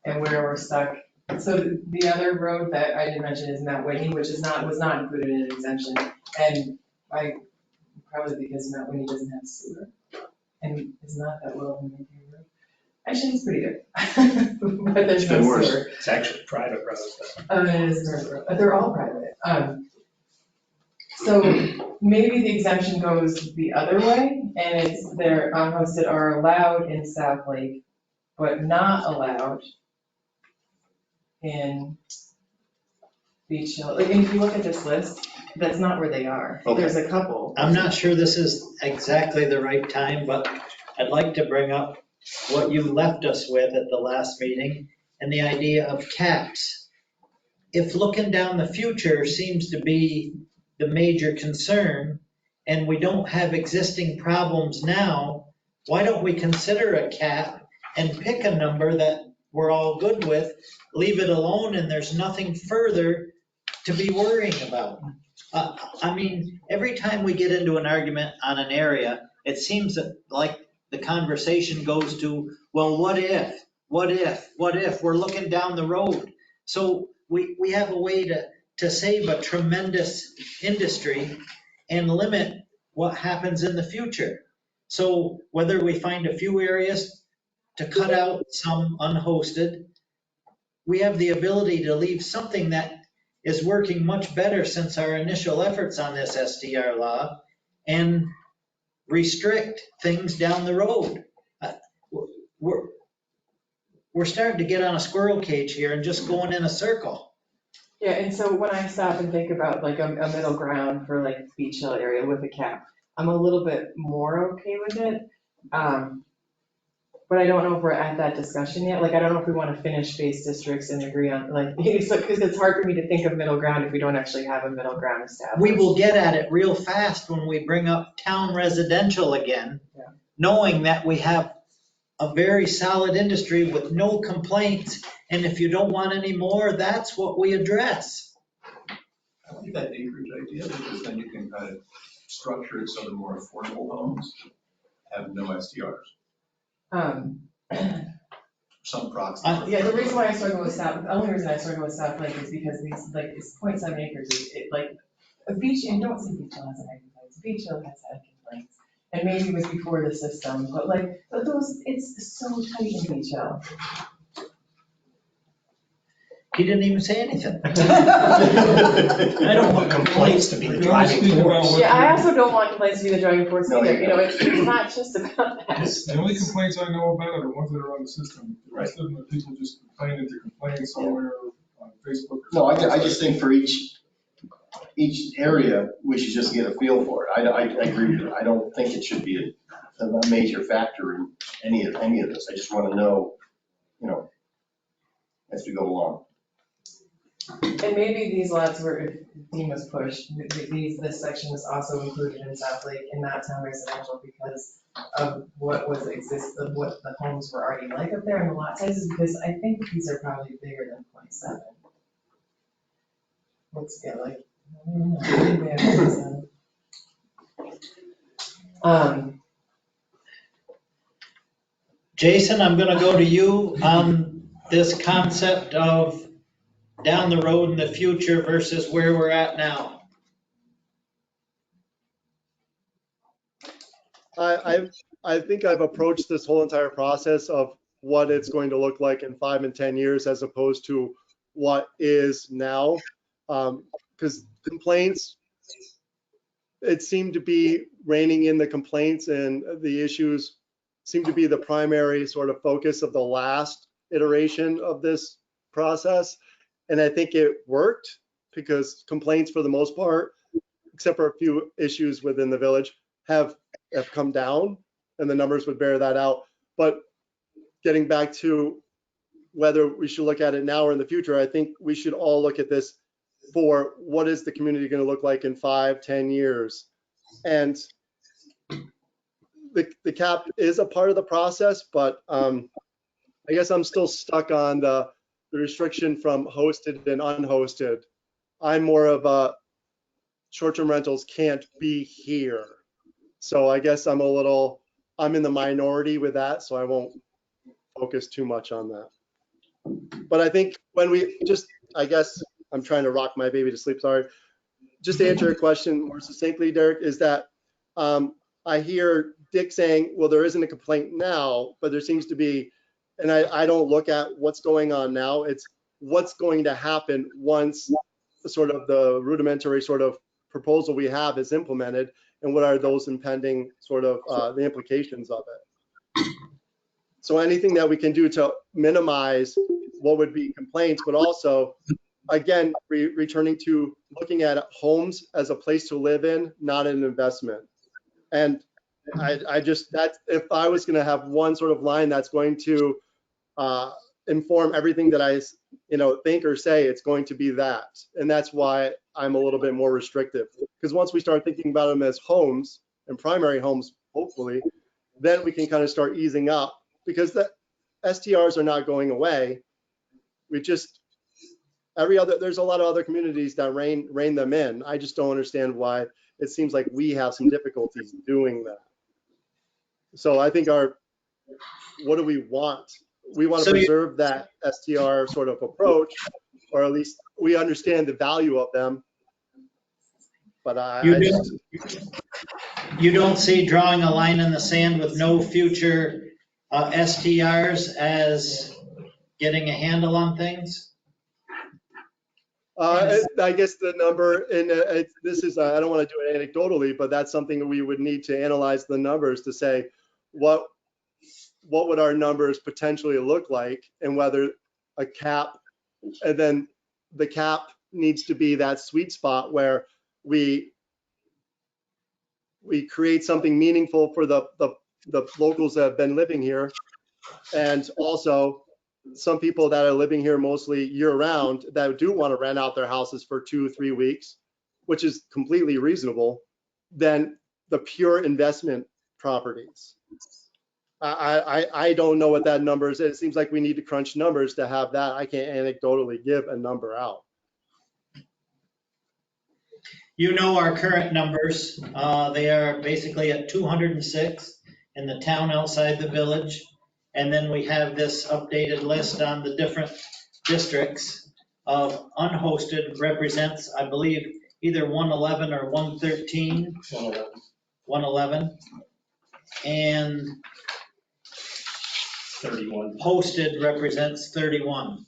And where we're stuck, so the other road that I didn't mention is Mount Whitney, which was not included in an exemption. And probably because Mount Whitney doesn't have sewer and is not that well maintained road. Actually, it's pretty good. But there's no sewer.
It's actually private roads though.
It is private road. They're all private. So maybe the exemption goes the other way, and it's they're unhosted are allowed in South Lake, but not allowed in Beach Hill. Like, if you look at this list, that's not where they are.
Okay.
There's a couple.
I'm not sure this is exactly the right time, but I'd like to bring up what you left us with at the last meeting and the idea of caps. If looking down the future seems to be the major concern, and we don't have existing problems now, why don't we consider a cap and pick a number that we're all good with, leave it alone, and there's nothing further to be worrying about? I mean, every time we get into an argument on an area, it seems that like the conversation goes to, well, what if? What if? What if? We're looking down the road. So we have a way to save a tremendous industry and limit what happens in the future. So whether we find a few areas to cut out some unhosted, we have the ability to leave something that is working much better since our initial efforts on this STR law and restrict things down the road. We're starting to get on a squirrel cage here and just going in a circle.
Yeah, and so when I stop and think about like a middle ground for like Beach Hill area with a cap, I'm a little bit more okay with it. But I don't know if we're at that discussion yet. Like, I don't know if we want to finish base districts and agree on, like, because it's hard for me to think of middle ground if we don't actually have a middle ground established.
We will get at it real fast when we bring up town residential again, knowing that we have a very solid industry with no complaints. And if you don't want any more, that's what we address.
I like that acreage idea, because then you can kind of structure it so the more affordable homes have no STRs. Some proxy.
Yeah, the reason why I struggle with South, the only reason I struggle with South Lake is because these, like, it's 0.7 acres, it like, a beach, and don't say Beach Hill hasn't had complaints, Beach Hill has had complaints. And maybe it was before the system, but like, but those, it's so tight in Beach Hill.
He didn't even say anything.
I don't want complaints to be the driving force.
Yeah, I also don't want complaints to be the driving force
No,
either, you know, it's not just about that.
The only complaints I know about are the ones that are on the system. The rest of them are people just complaining to complain somewhere on Facebook.
No, I just think for each area, we should just get a feel for it. I agree with you. I don't think it should be a major factor in any of this. I just want to know, as we go along.
And maybe these lots were, if Dean was pushed, this section was also included in South Lake and not town residential because of what was of what the homes were already like up there and the lot sizes, because I think these are probably bigger than 0.7. Let's get like, maybe I have 0.7.
Jason, I'm gonna go to you on this concept of down the road in the future versus where we're at now.
I think I've approached this whole entire process of what it's going to look like in 5 and 10 years as opposed to what is now. Because complaints, it seemed to be reining in the complaints and the issues seem to be the primary sort of focus of the last iteration of this process. And I think it worked because complaints for the most part, except for a few issues within the village, have come down and the numbers would bear that out. But getting back to whether we should look at it now or in the future, I think we should all look at this for what is the community going to look like in 5, 10 years. And the cap is a part of the process, but I guess I'm still stuck on the restriction from hosted and unhosted. I'm more of a short-term rentals can't be here. So I guess I'm in the minority with that, so I won't focus too much on that. But I think when I guess I'm trying to rock my baby to sleep, sorry. Just to answer your question more succinctly, Derek, is that I hear Dick saying, well, there isn't a complaint now, but there seems to be, and I don't look at what's going on now, it's what's going to happen once the rudimentary sort of proposal we have is implemented, and what are those impending sort of the implications of it. So anything that we can do to minimize what would be complaints, but also, again, returning to looking at homes as a place to live in, not an investment. And that's, if I was going to have one sort of line that's going to inform everything that I think or say it's going to be that. And that's why I'm a little bit more restrictive. Because once we start thinking about them as homes and primary homes, hopefully, then we can kind of start easing up, because the STRs are not going away. We just, there's a lot of other communities that rein them in. I just don't understand why it seems like we have some difficulties doing that. So I think what do we want? We want to preserve that STR sort of approach, or at least we understand the value of them. But
you don't see drawing a line in the sand with no future STRs as getting a handle on things?
I guess the number, and this is, I don't want to do it anecdotally, but that's something that we would need to analyze the numbers to say what would our numbers potentially look like, and whether a cap, and then the cap needs to be that sweet spot where we create something meaningful for the locals that have been living here, and also some people that are living here mostly year round that do want to rent out their houses for 2-3 weeks, which is completely reasonable, than the pure investment properties. I don't know what that number is. It seems like we need to crunch numbers to have that. I can't anecdotally give a number out.
You know our current numbers. They are basically at 206 in the town outside the village. And then we have this updated list on the different districts of unhosted represents, I believe, either 111 or 113. 111. And
31.
Hosted represents 31.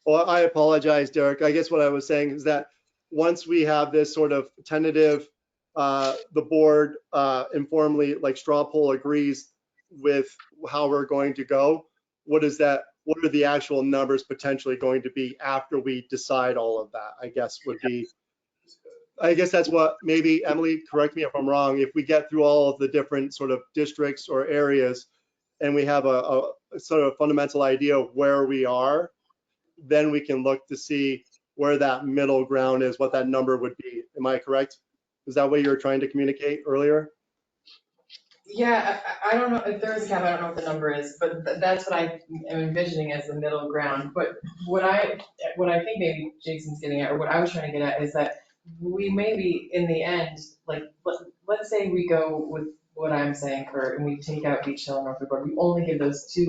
Well, I apologize, Derek. I guess what I was saying is that once we have this sort of tentative, the board informally, like straw poll, agrees with how we're going to go, what are the actual numbers potentially going to be after we decide all of that, I guess that's what, maybe, Emily, correct me if I'm wrong, if we get through all of the different sort of districts or areas and we have a sort of fundamental idea of where we are, then we can look to see where that middle ground is, what that number would be. Am I correct? Is that what you were trying to communicate earlier?
Yeah, I don't know if there is a cap, I don't know what the number is, but that's what I am envisioning as the middle ground. But what I think maybe Jason's getting at, or what I was trying to get at, is that we maybe in the end, like, let's say we go with what I'm saying, Kurt, and we take out Beach Hill and Northwood Road, we only give those 3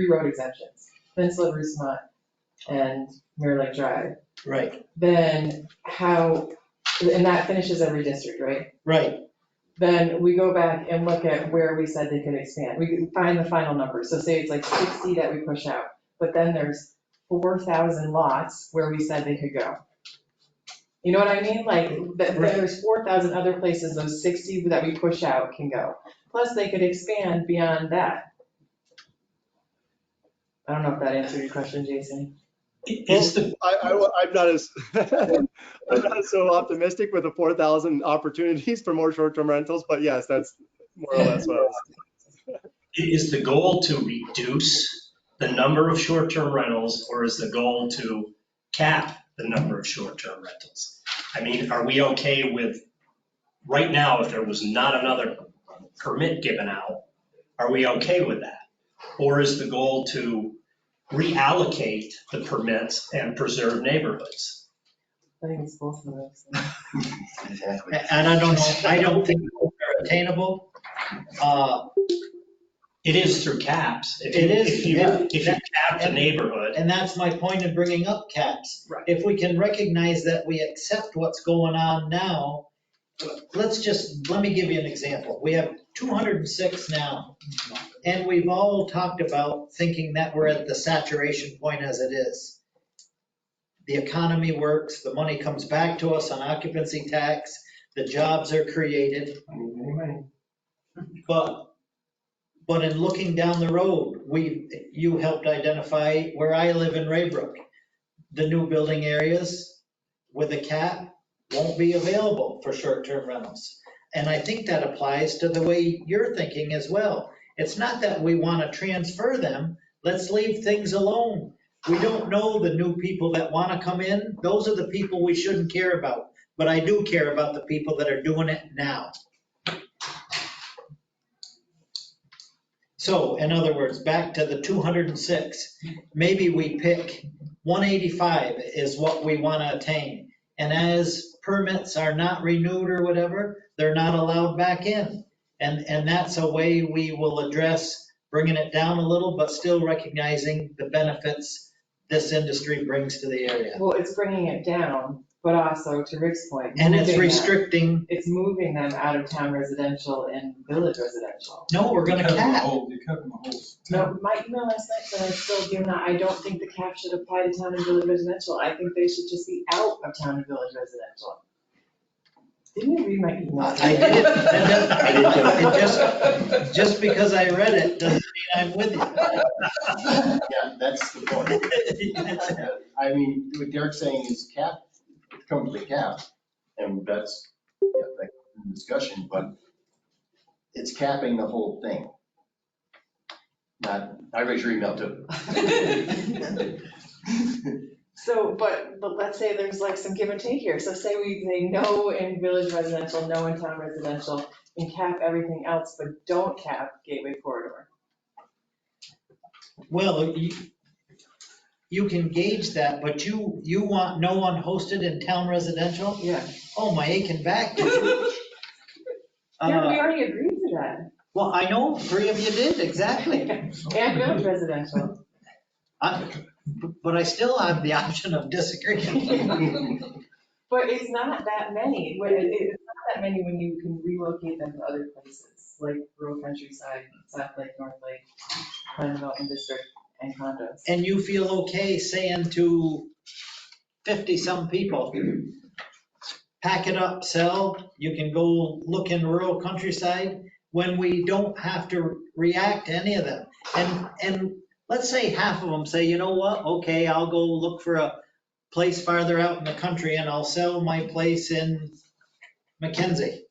road exemptions, Peninsula, Roosevelt, and Mirror Lake Drive.
Right.
Then and that finishes every district, right?
Right.
Then we go back and look at where we said they could expand. We can find the final number. So say it's like 60 that we push out, but then there's 4,000 lots where we said they could go. You know what I mean? Like, there's 4,000 other places those 60 that we push out can go. Plus they could expand beyond that. I don't know if that answered your question, Jason.
I'm not as I'm not so optimistic with the 4,000 opportunities for more short-term rentals, but yes, that's more or less what I was saying.
Is the goal to reduce the number of short-term rentals, or is the goal to cap the number of short-term rentals? I mean, are we okay with, right now, if there was not another permit given out, are we okay with that? Or is the goal to reallocate the permits and preserve neighborhoods?
I think it's both of those.
And I don't know, I don't think they're attainable.
It is through caps.
It is,
if you cap the neighborhood.
And that's my point in bringing up caps.
Right.
If we can recognize that we accept what's going on now, let me give you an example. We have 206 now, and we've all talked about thinking that we're at the saturation point as it is. The economy works, the money comes back to us on occupancy tax, the jobs are created. But in looking down the road, you helped identify where I live in Raybrook. The new building areas with a cap won't be available for short-term rentals. And I think that applies to the way you're thinking as well. It's not that we want to transfer them. Let's leave things alone. We don't know the new people that want to come in. Those are the people we shouldn't care about. But I do care about the people that are doing it now. So in other words, back to the 206, maybe we pick 185 is what we want to attain. And as permits are not renewed or whatever, they're not allowed back in. And that's a way we will address bringing it down a little, but still recognizing the benefits this industry brings to the area.
Well, it's bringing it down, but also to Rick's point.
And it's
moving them.
restricting,
It's moving them out of town residential and village residential.
no, we're gonna cap.
You cut them the whole.
No, my email last night said I still do not, I don't think the cap should apply to town and village residential. I think they should just be out of town and village residential. Didn't you read my email?
I did. It just because I read it doesn't mean I'm with you.
Yeah, that's the point. I mean, what Derek's saying is cap, it's comfortably capped, and that's, that's a discussion, but it's capping the whole thing. Not, I read your email too.
So, but let's say there's like some give and take here. So say we say no in village residential, no in town residential, and cap everything else, but don't cap Gateway Corridor.
Well, you can gauge that, but you want no unhosted in town residential?
Yeah.
Oh, my aching back.
Yeah, we already agreed to that.
Well, I know, 3 of you did, exactly.
And village residential.
But I still have the option of disagreeing.
But it's not that many. It's not that many when you can relocate them to other places, like rural countryside, South Lake, North Lake, Plan Development District, and condos.
And you feel okay saying to 50-some people, pack it up, sell, you can go look in rural countryside, when we don't have to react to any of them. And let's say half of them say, you know what, okay, I'll go look for a place farther out in the country and I'll sell my place in Mackenzie.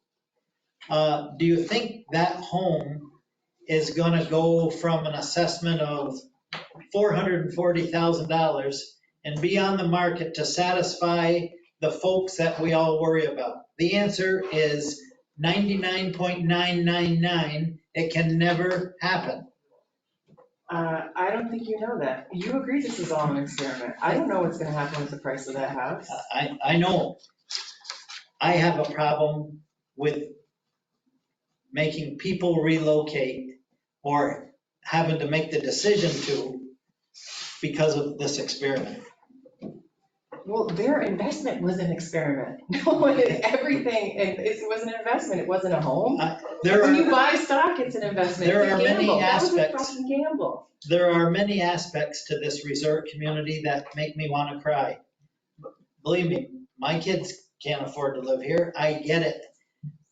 Do you think that home is gonna go from an assessment of $440,000 and be on the market to satisfy the folks that we all worry about? The answer is 99.999, it can never happen.
I don't think you know that. You agree this is all an experiment. I don't know what's gonna happen with the price of that house.
I know. I have a problem with making people relocate or having to make the decision to because of this experiment.
Well, their investment was an experiment. No, everything, it was an investment, it wasn't a home. When you buy stock, it's an investment.
There
It's a
are many
gamble. That was a
aspects.
fucking gamble.
There are many aspects to this resort community that make me want to cry. Believe me, my kids can't afford to live here. I get it.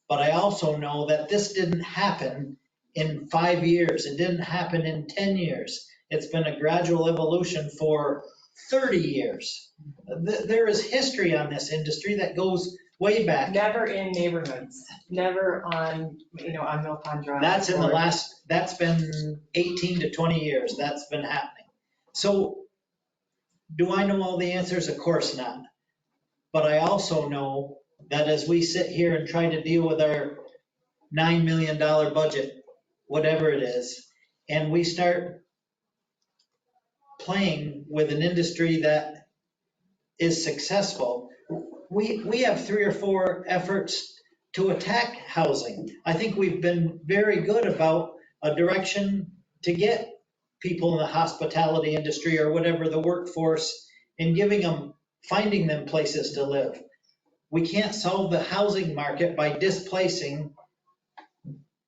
But I also know that this didn't happen in 5 years. It didn't happen in 10 years. It's been a gradual evolution for 30 years. There is history on this industry that goes way back.
Never in neighborhoods, never on, on Mill Pond Drive.
That's been 18 to 20 years. That's been happening. So do I know all the answers? Of course not. But I also know that as we sit here and try to deal with our $9 million budget, whatever it is, and we start playing with an industry that is successful, we have 3 or 4 efforts to attack housing. I think we've been very good about a direction to get people in the hospitality industry or whatever, the workforce, and finding them places to live. We can't solve the housing market by displacing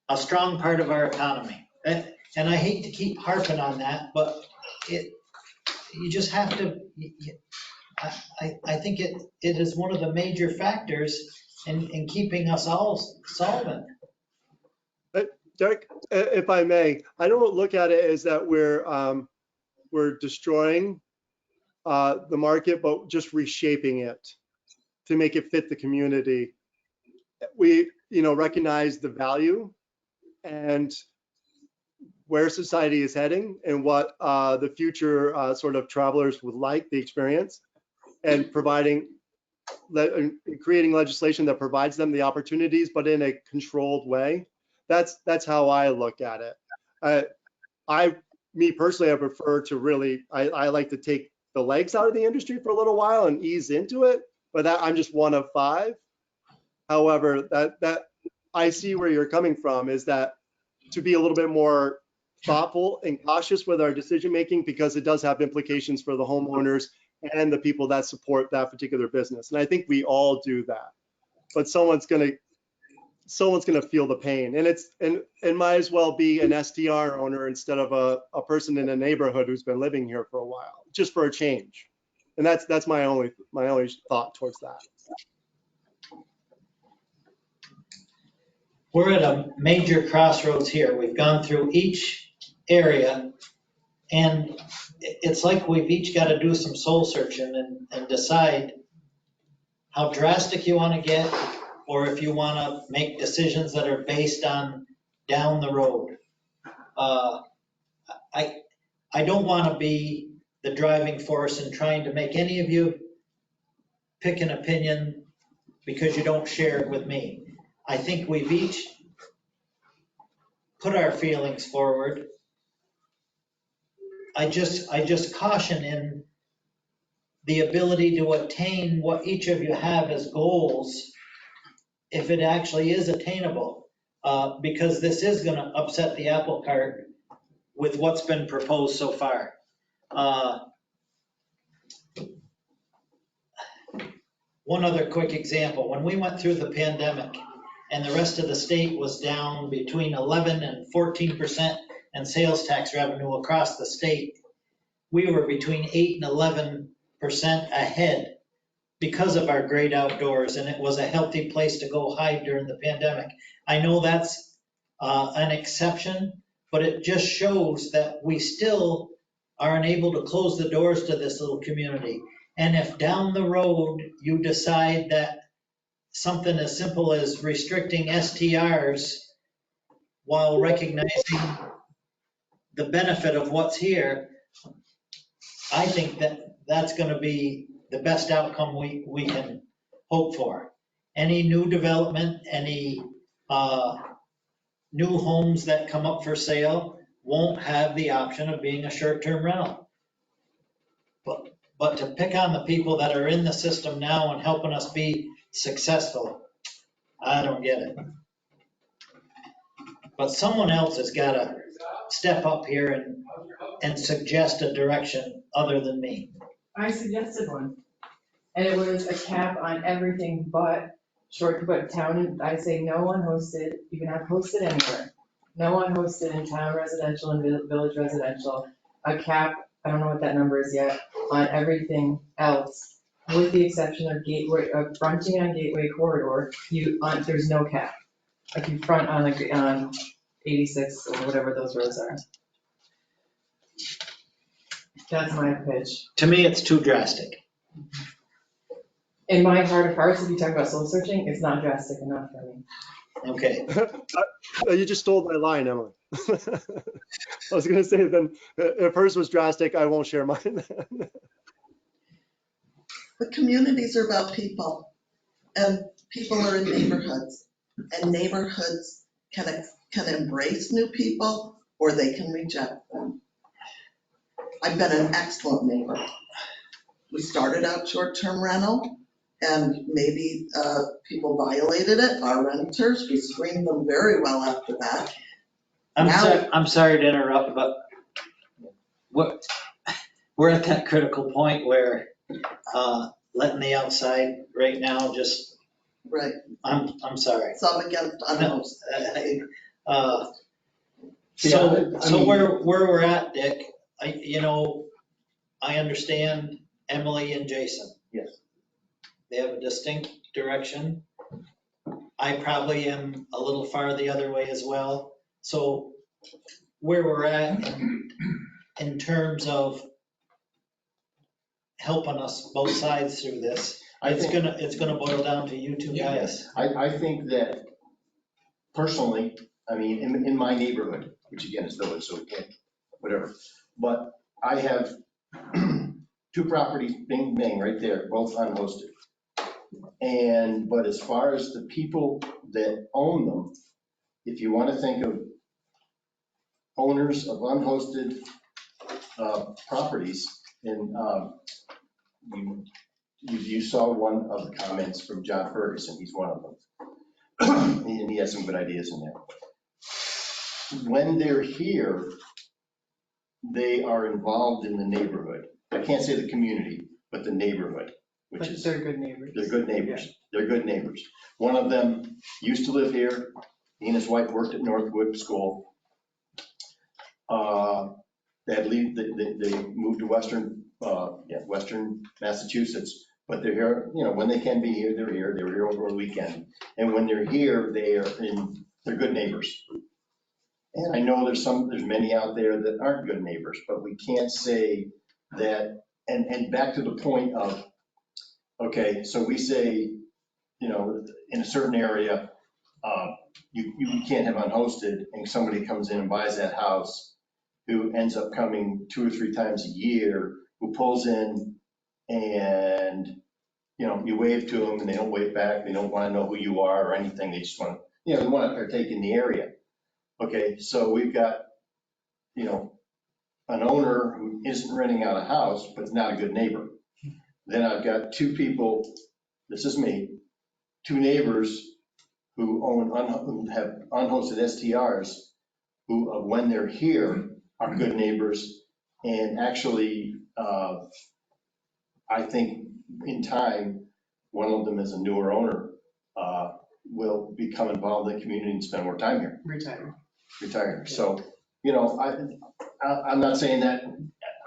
a strong part of our economy. And I hate to keep harping on that, but you just have to, I think it is one of the major factors in keeping us all solvent.
Derek, if I may, I don't look at it as that we're destroying the market, but just reshaping it to make it fit the community. We, recognize the value, and where society is heading and what the future sort of travelers would like the experience, and creating legislation that provides them the opportunities, but in a controlled way. That's how I look at it. Me personally, I prefer to really, I like to take the legs out of the industry for a little while and ease into it, but I'm just one of 5. However, that I see where you're coming from, is that to be a little bit more thoughtful and cautious with our decision making, because it does have implications for the homeowners and the people that support that particular business. And I think we all do that, but someone's gonna feel the pain, and it might as well be an STR owner instead of a person in a neighborhood who's been living here for a while, just for a change. And that's my only thought towards that.
We're at a major crossroads here. We've gone through each area, and it's like we've each got to do some soul searching and decide how drastic you want to get, or if you want to make decisions that are based on down the road. I don't want to be the driving force in trying to make any of you pick an opinion because you don't share it with me. I think we've each put our feelings forward. I just caution in the ability to attain what each of you have as goals, if it actually is attainable, because this is going to upset the apple cart with what's been proposed so far. One other quick example, when we went through the pandemic and the rest of the state was down between 11 and 14% in sales tax revenue across the state, we were between 8 and 11% ahead because of our great outdoors, and it was a healthy place to go hide during the pandemic. I know that's an exception, but it just shows that we still are unable to close the doors to this little community. And if down the road you decide that something as simple as restricting STRs while recognizing the benefit of what's here, I think that that's going to be the best outcome we can hope for. Any new development, any new homes that come up for sale won't have the option of being a short-term rental. But to pick on the people that are in the system now and helping us be successful, I don't get it. But someone else has got to step up here and suggest a direction other than me.
I suggested one, and it was a cap on everything but town. I say no unhosted, you can have hosted anywhere. No unhosted in town residential and village residential. A cap, I don't know what that number is yet, on everything else, with the exception of fronting on Gateway Corridor, there's no cap. Like you front on 86 or whatever those roads are. That's my pitch.
To me, it's too drastic.
In my heart of hearts, if you talk about soul searching, it's not drastic enough for me.
Okay.
You just stole my line, Emily. I was going to say, then if hers was drastic, I won't share mine.
The communities are about people, and people are in neighborhoods, and neighborhoods can embrace new people or they can reject them. I've been an excellent neighbor. We started out short-term rental, and maybe people violated it, our renters. We screened them very well after that.
I'm sorry to interrupt, but we're at that critical point where letting the outside right now just.
Right.
I'm sorry.
So I'm against unhosted.
So where we're at, Dick, I understand Emily and Jason.
Yes.
They have a distinct direction. I probably am a little far the other way as well. So where we're at in terms of helping us both sides through this, it's gonna boil down to you two guys.
I think that personally, I mean, in my neighborhood, which again is village, so we can't, whatever. But I have two properties, bing, bang, right there, both unhosted. But as far as the people that own them, if you want to think of owners of unhosted properties, and you saw one of the comments from John Ferguson, he's one of them. And he has some good ideas in there. When they're here, they are involved in the neighborhood. I can't say the community, but the neighborhood, which
But
is.
they're good neighbors.
They're good neighbors. They're good neighbors. One of them used to live here. He and his wife worked at Northwood School. They moved to Western Massachusetts, but they're here, when they can be here, they're here. They were here over a weekend. And when they're here, they're good neighbors. And I know there's many out there that aren't good neighbors, but we can't say that, and back to the point of, okay, so we say, in a certain area, you can't have unhosted, and somebody comes in and buys that house, who ends up coming 2 or 3 times a year, who pulls in and, you wave to them and they don't wave back. They don't want to know who you are or anything. They just want to, they want to partake in the area. Okay, so we've got, an owner who isn't renting out a house, but is not a good neighbor. Then I've got 2 people, this is me, 2 neighbors who have unhosted STRs, who, when they're here, are good neighbors. And actually, I think in time, one of them is a newer owner, will become involved in the community and spend more time here. Retire. So, I'm not saying that,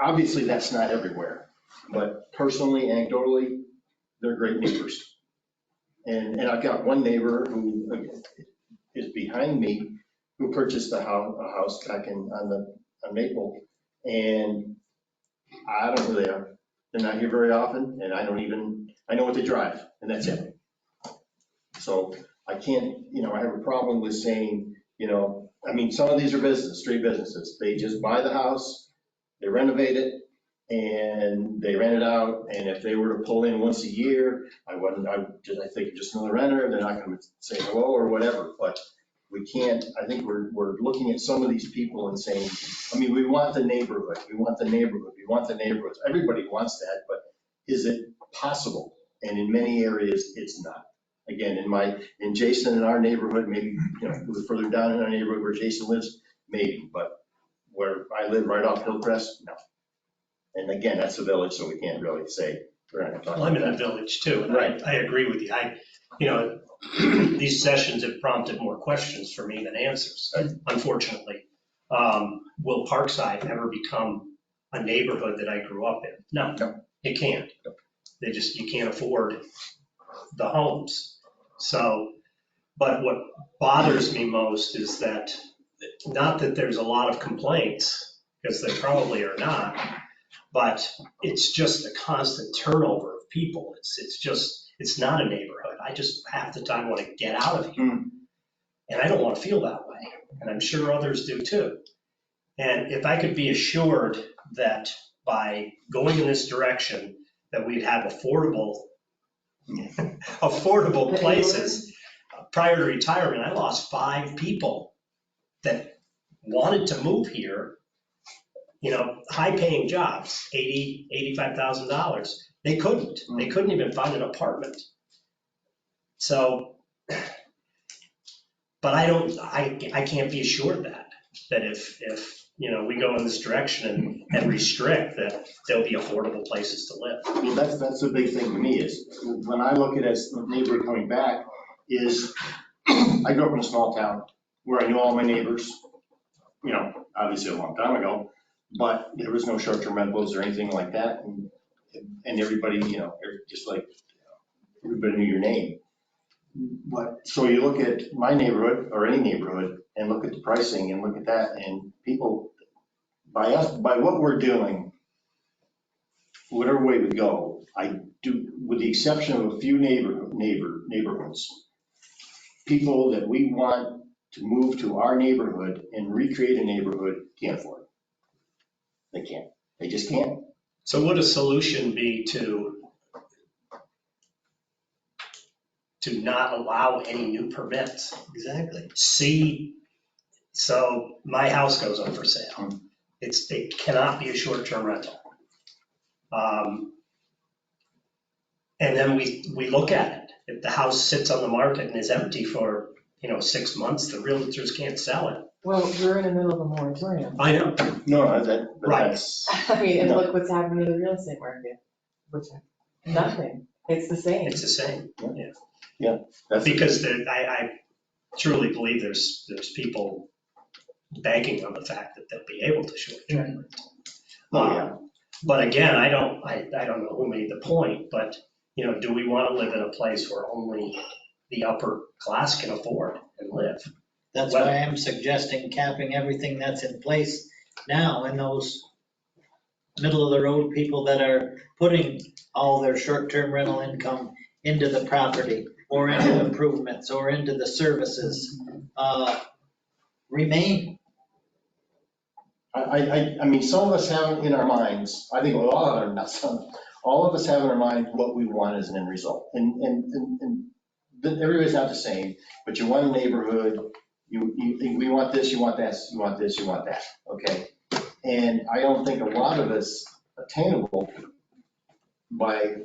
obviously that's not everywhere, but personally, anecdotally, they're great neighbors. And I've got one neighbor who is behind me, who purchased a house back on Maple, and I don't know who they are. They're not here very often, and I know what they drive, and that's it. So I can't, I have a problem with saying, some of these are straight businesses. They just buy the house, they renovate it, and they rent it out. And if they were to pull in once a year, I think just another renter, they're not going to say hello or whatever. But we can't, I think we're looking at some of these people and saying, we want the neighborhood, we want the neighborhoods. Everybody wants that, but is it possible? And in many areas, it's not. Again, in Jason, in our neighborhood, maybe, a little further down in our neighborhood where Jason lives, maybe, but where I live right off Hillcrest, no. And again, that's a village, so we can't really say, we're not gonna talk about
I'm in
that.
the village too, and
Right.
I agree with you. These sessions have prompted more questions for me than answers, unfortunately. Will Parkside ever become a neighborhood that I grew up in? No, it can't. You can't afford the homes. So, but what bothers me most is that, not that there's a lot of complaints, because there probably are not, but it's just a constant turnover of people. It's not a neighborhood. I just half the time want to get out of here. And I don't want to feel that way. And I'm sure others do too. And if I could be assured that by going in this direction, that we'd have affordable places. Prior to retirement, I lost 5 people that wanted to move here, high-paying jobs, $80,000, $85,000. They couldn't even find an apartment. So, but I can't be assured that if we go in this direction and restrict, that there'll be affordable places to live.
Well, that's the big thing to me is, when I look at it as a neighbor coming back, is I grew up in a small town where I knew all my neighbors, obviously a long time ago, but there was no short-term rentals or anything like that. And everybody, just like everybody knew your name. But so you look at my neighborhood or any neighborhood and look at the pricing and look at that, and people, by what we're doing, whatever way we go, with the exception of a few neighborhoods, people that we want to move to our neighborhood and recreate a neighborhood can't afford it. They can't. They just can't.
So would a solution be to not allow any new permits?
Exactly.
So my house goes up for sale. It cannot be a short-term rental. And then we look at it. If the house sits on the market and is empty for, 6 months, the realtors can't sell it.
Well, we're in the middle of a moratorium.
I know.
No, but
Right.
that's,
I mean, and
No.
look what's happening to the real estate market, nothing, it's the same.
It's the same.
that's,
Because I truly believe there's people banking on the fact that they'll be able to short-term rent.
oh, yeah.
But again, I don't know who made the point, but, do we want to live in a place where only the upper class can afford and live?
That's why I'm suggesting capping everything that's in place now, and those middle of the road people that are putting all their short-term rental income into the property or into improvements or into the services, remain.
I mean, some of us have in our minds, I think all of them, not some, all of us have in our mind what we want as an end result. And everybody's not the same, but you want a neighborhood, you think we want this, you want that, you want this, you want that, okay? And I don't think a lot of it's attainable by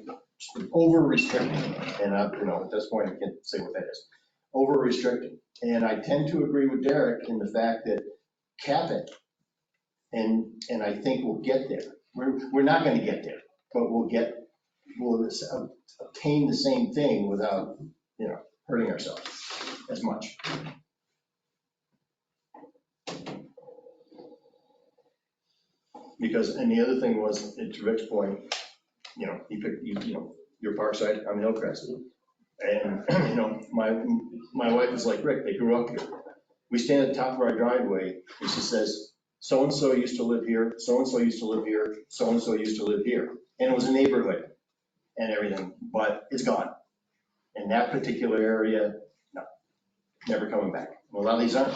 over-restricting. And at this point, I can't say what that is. Over-restricting. And I tend to agree with Derek in the fact that cap it. And I think we'll get there. We're not going to get there, but we'll obtain the same thing without, hurting ourselves as much. Because, and the other thing was, to Rick's point, he picked, your Parkside, I'm Hillcrest. And, my wife is like, Rick, they grew up here. We stand at the top of our driveway, and she says, so-and-so used to live here, so-and-so used to live here, so-and-so used to live here. And it was a neighborhood and everything, but it's gone. And that particular area, no, never coming back. Well, a lot of these aren't.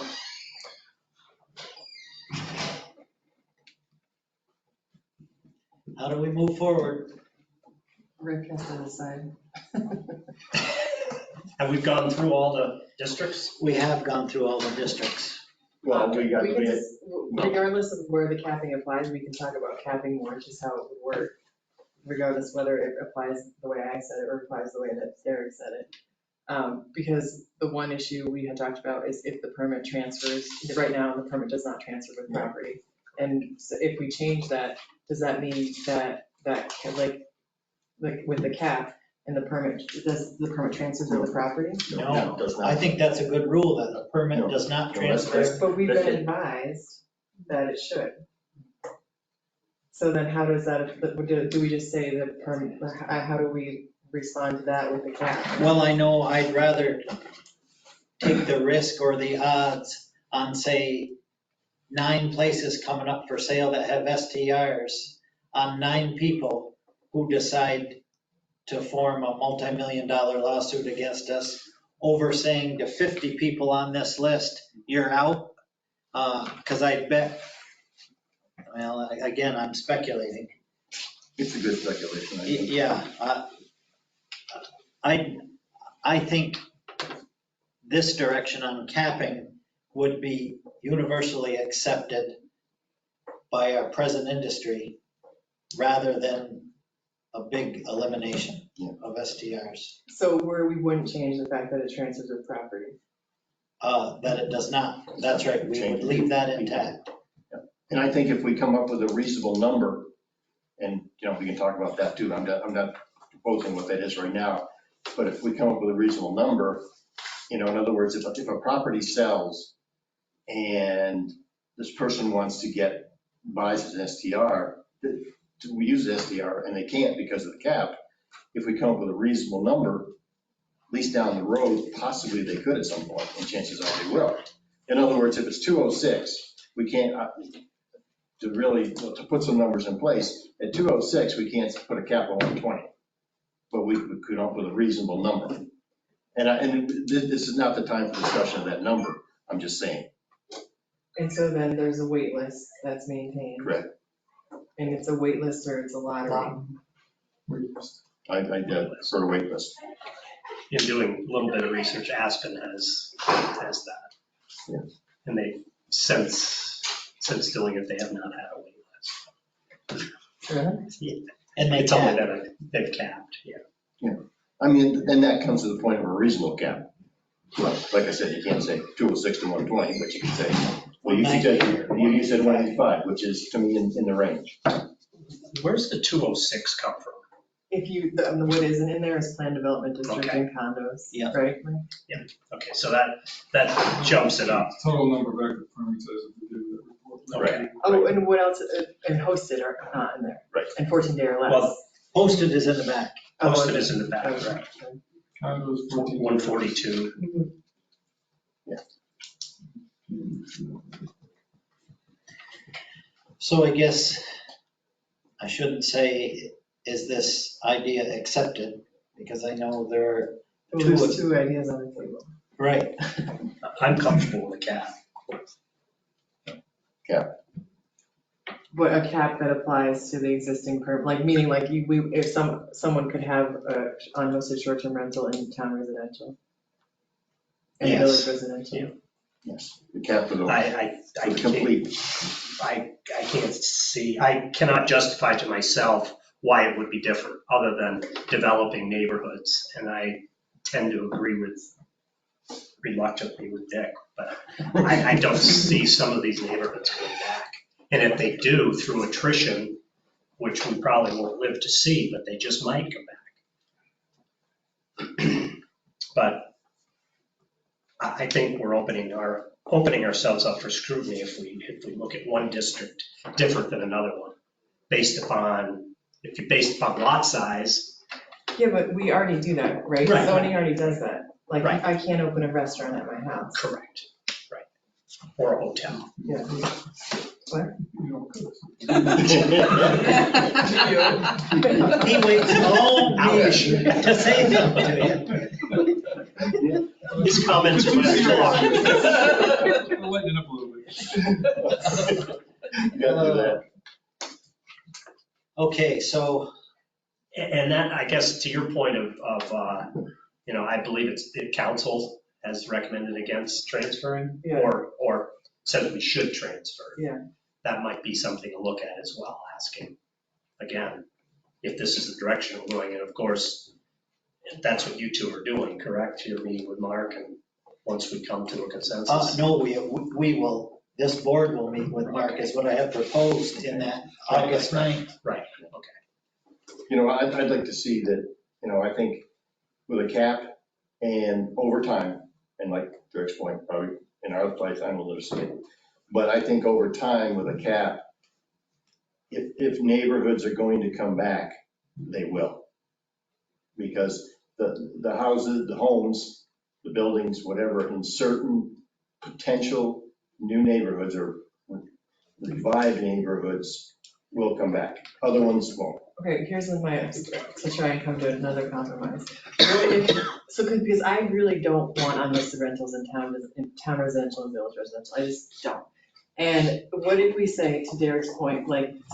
How do we move forward?
Rick has to decide.
Have we gone through all the districts?
We have gone through all the districts.
Well,
We can just, regardless of where the capping applies, we can talk about capping more, just how it would work. Regardless whether it applies the way I said it or applies the way that Derek said it. Because the one issue we had talked about is if the permit transfers, right now the permit does not transfer with property. And so if we change that, does that mean that like with the cap and the permit, does the permit transfers with the property?
No,
it does not.
I think that's a good rule, that a permit does not transfer.
But we've been advised that it should. So then how does that, do we just say the permit, how do we respond to that with the cap?
Well, I know I'd rather take the risk or the odds on, say, 9 places coming up for sale that have STRs on 9 people who decide to form a multi-million-dollar lawsuit against us over saying to 50 people on this list, you're out. Because I bet, well, again, I'm speculating.
It's a good speculation. I think.
Yeah. I think this direction on capping would be universally accepted by our present industry rather than a big elimination of STRs.
So where we wouldn't change the fact that it transfers with property?
That it does not. That's right. We would leave that intact.
And I think if we come up with a reasonable number, and, we can talk about that too. I'm not proposing what that is right now. But if we come up with a reasonable number, in other words, if a property sells and this person wants to buys an STR, we use the STR and they can't because of the cap. If we come up with a reasonable number, at least down the road, possibly they could at some point, and chances are they will. In other words, if it's 206, we can't, to put some numbers in place, at 206, we can't put a cap on 120. But we could come up with a reasonable number. And this is not the time for discussion of that number. I'm just saying.
And so then there's a wait list that's maintained.
Correct.
And it's a wait list or it's a lottery.
I did sort of wait list.
In doing a little bit of research, Aspen has that.
Yeah.
And they, since doing it, they have not had a wait list.
Really?
Yeah.
And they
It's only
cap.
that they've capped, yeah.
I mean, and that comes to the point of a reasonable cap. Well, like I said, you can't say 206 to 120, but you can say, well, you said 185, which is to me in the range.
Where's the 206 come from?
If you, what isn't in there is planned development district
Okay.
and condos,
Yeah.
right?
Okay, so that jumps it up.
Total number of active permits as of the day of that report.
Okay.
Oh, and what else, and hosted are not in there?
Right.
And 14 day or less.
Well,
Posted is in the back.
Posted is in the back,
Okay.
right?
Condos, 14.
142.
So I guess I shouldn't say, is this idea accepted? Because I know there are
Well, there's two ideas on the table.
right.
I'm comfortable with a cap.
But a cap that applies to the existing like meaning like if someone could have a unhosted short-term rental in town residential. And
Yes.
village residential.
Yes. The cap for the
I
complete.
can't see, I cannot justify to myself why it would be different, other than developing neighborhoods. And I tend to agree reluctantly with Dick, but I don't see some of these neighborhoods going back. And if they do, through attrition, which we probably won't live to see, but they just might come back. But I think we're opening ourselves up for scrutiny if we look at one district different than another one, based upon lot size.
Yeah, but we already do that, right?
Right.
Zoning already does that. Like,
Right.
I can't open a restaurant at my house.
Correct, right. Or a hotel.
Yeah. What?
He waits all meeting to say something to you.
His comments are left
We'll lighten it up a little bit.
Gotta do that.
Okay, so
And that, I guess, to your point of I believe the council has recommended against transferring,
Yeah.
or said we should transfer.
Yeah.
That might be something to look at as well, asking, again, if this is the direction we're going. And of course, that's what you two are doing, correct? You're meeting with Mark, and once we come to a consensus.
no, we will, this board will meet with Mark, is what I have proposed in that August 9th.
Right, okay.
I'd like to see that, I think with a cap and over time, and like Derek's point, probably in our lifetime we'll never see it. But I think over time with a cap, if neighborhoods are going to come back, they will. Because the houses, the homes, the buildings, whatever, in certain potential new neighborhoods or revived neighborhoods will come back. Other ones won't.
Okay, here's to try and come to another compromise. Because I really don't want unlisted rentals in town residential and village residential, I just don't. And what if we say, to Derek's point,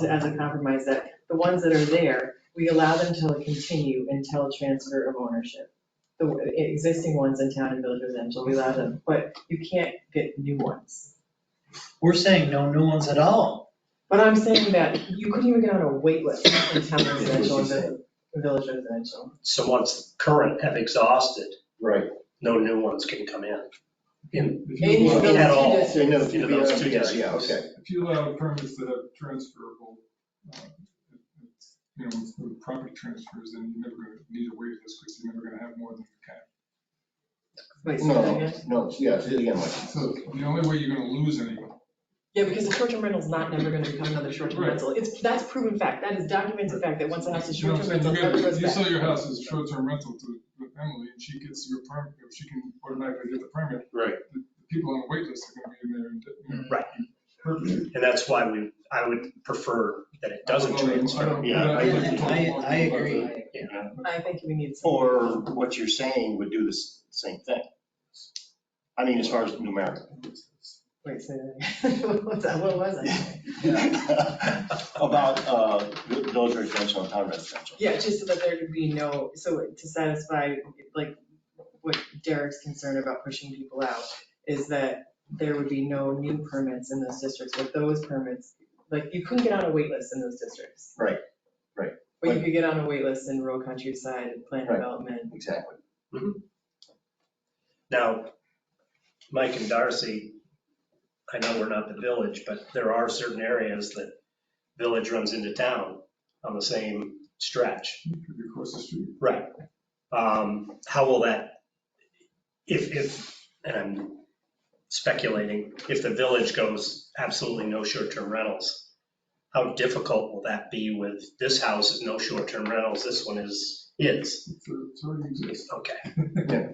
as a compromise, that the ones that are there, we allow them to continue until transfer of ownership. The existing ones in town and village residential, we allow them, but you can't get new ones.
We're saying no new ones at all.
But I'm saying that you couldn't even get on a wait list in town residential and village residential.
So once the current have exhausted,
Right.
no new ones can come in.
At
all.
Into
those two districts.
Yeah, okay.
If you allow permits that have transferable, with property transfers, then you're never gonna need a wait list because you're never gonna have more than you can.
Wait, say that again?
No, yeah, say it again, Mike.
So the only way you're gonna lose anyone.
Yeah, because the short-term rental is not never gonna become another short-term
Right.
rental. That's proven fact. That is documented fact that once a house is
You know what
short-term
I'm saying?
rental, it never goes
You
back.
sell your house as short-term rental to Emily, and she gets your permit, if she can automatically get the permit.
Right.
The people on the wait list are gonna be in there.
Right.
Perfect.
And that's why I would prefer that it doesn't transfer.
Yeah,
I agree.
I think we need some.
Or what you're saying would do the same thing. I mean, as far as numerical.
Wait, say that. What's that? What was I?
About village residential and town residential.
Yeah, just so that there could be no, so to satisfy, like, what Derek's concern about pushing people out is that there would be no new permits in those districts, with those permits, like, you couldn't get on a wait list in those districts.
Right, right.
But you could get on a wait list in rural countryside and plan
Right.
development.
Exactly.
Now, Mike and Darcy, I know we're not the village, but there are certain areas that village runs into town on the same stretch.
Could be across the street.
Right. How will that, if, and I'm speculating, if the village goes absolutely no short-term rentals, how difficult will that be with this house is no short-term rentals, this one is?
It already exists.
Okay.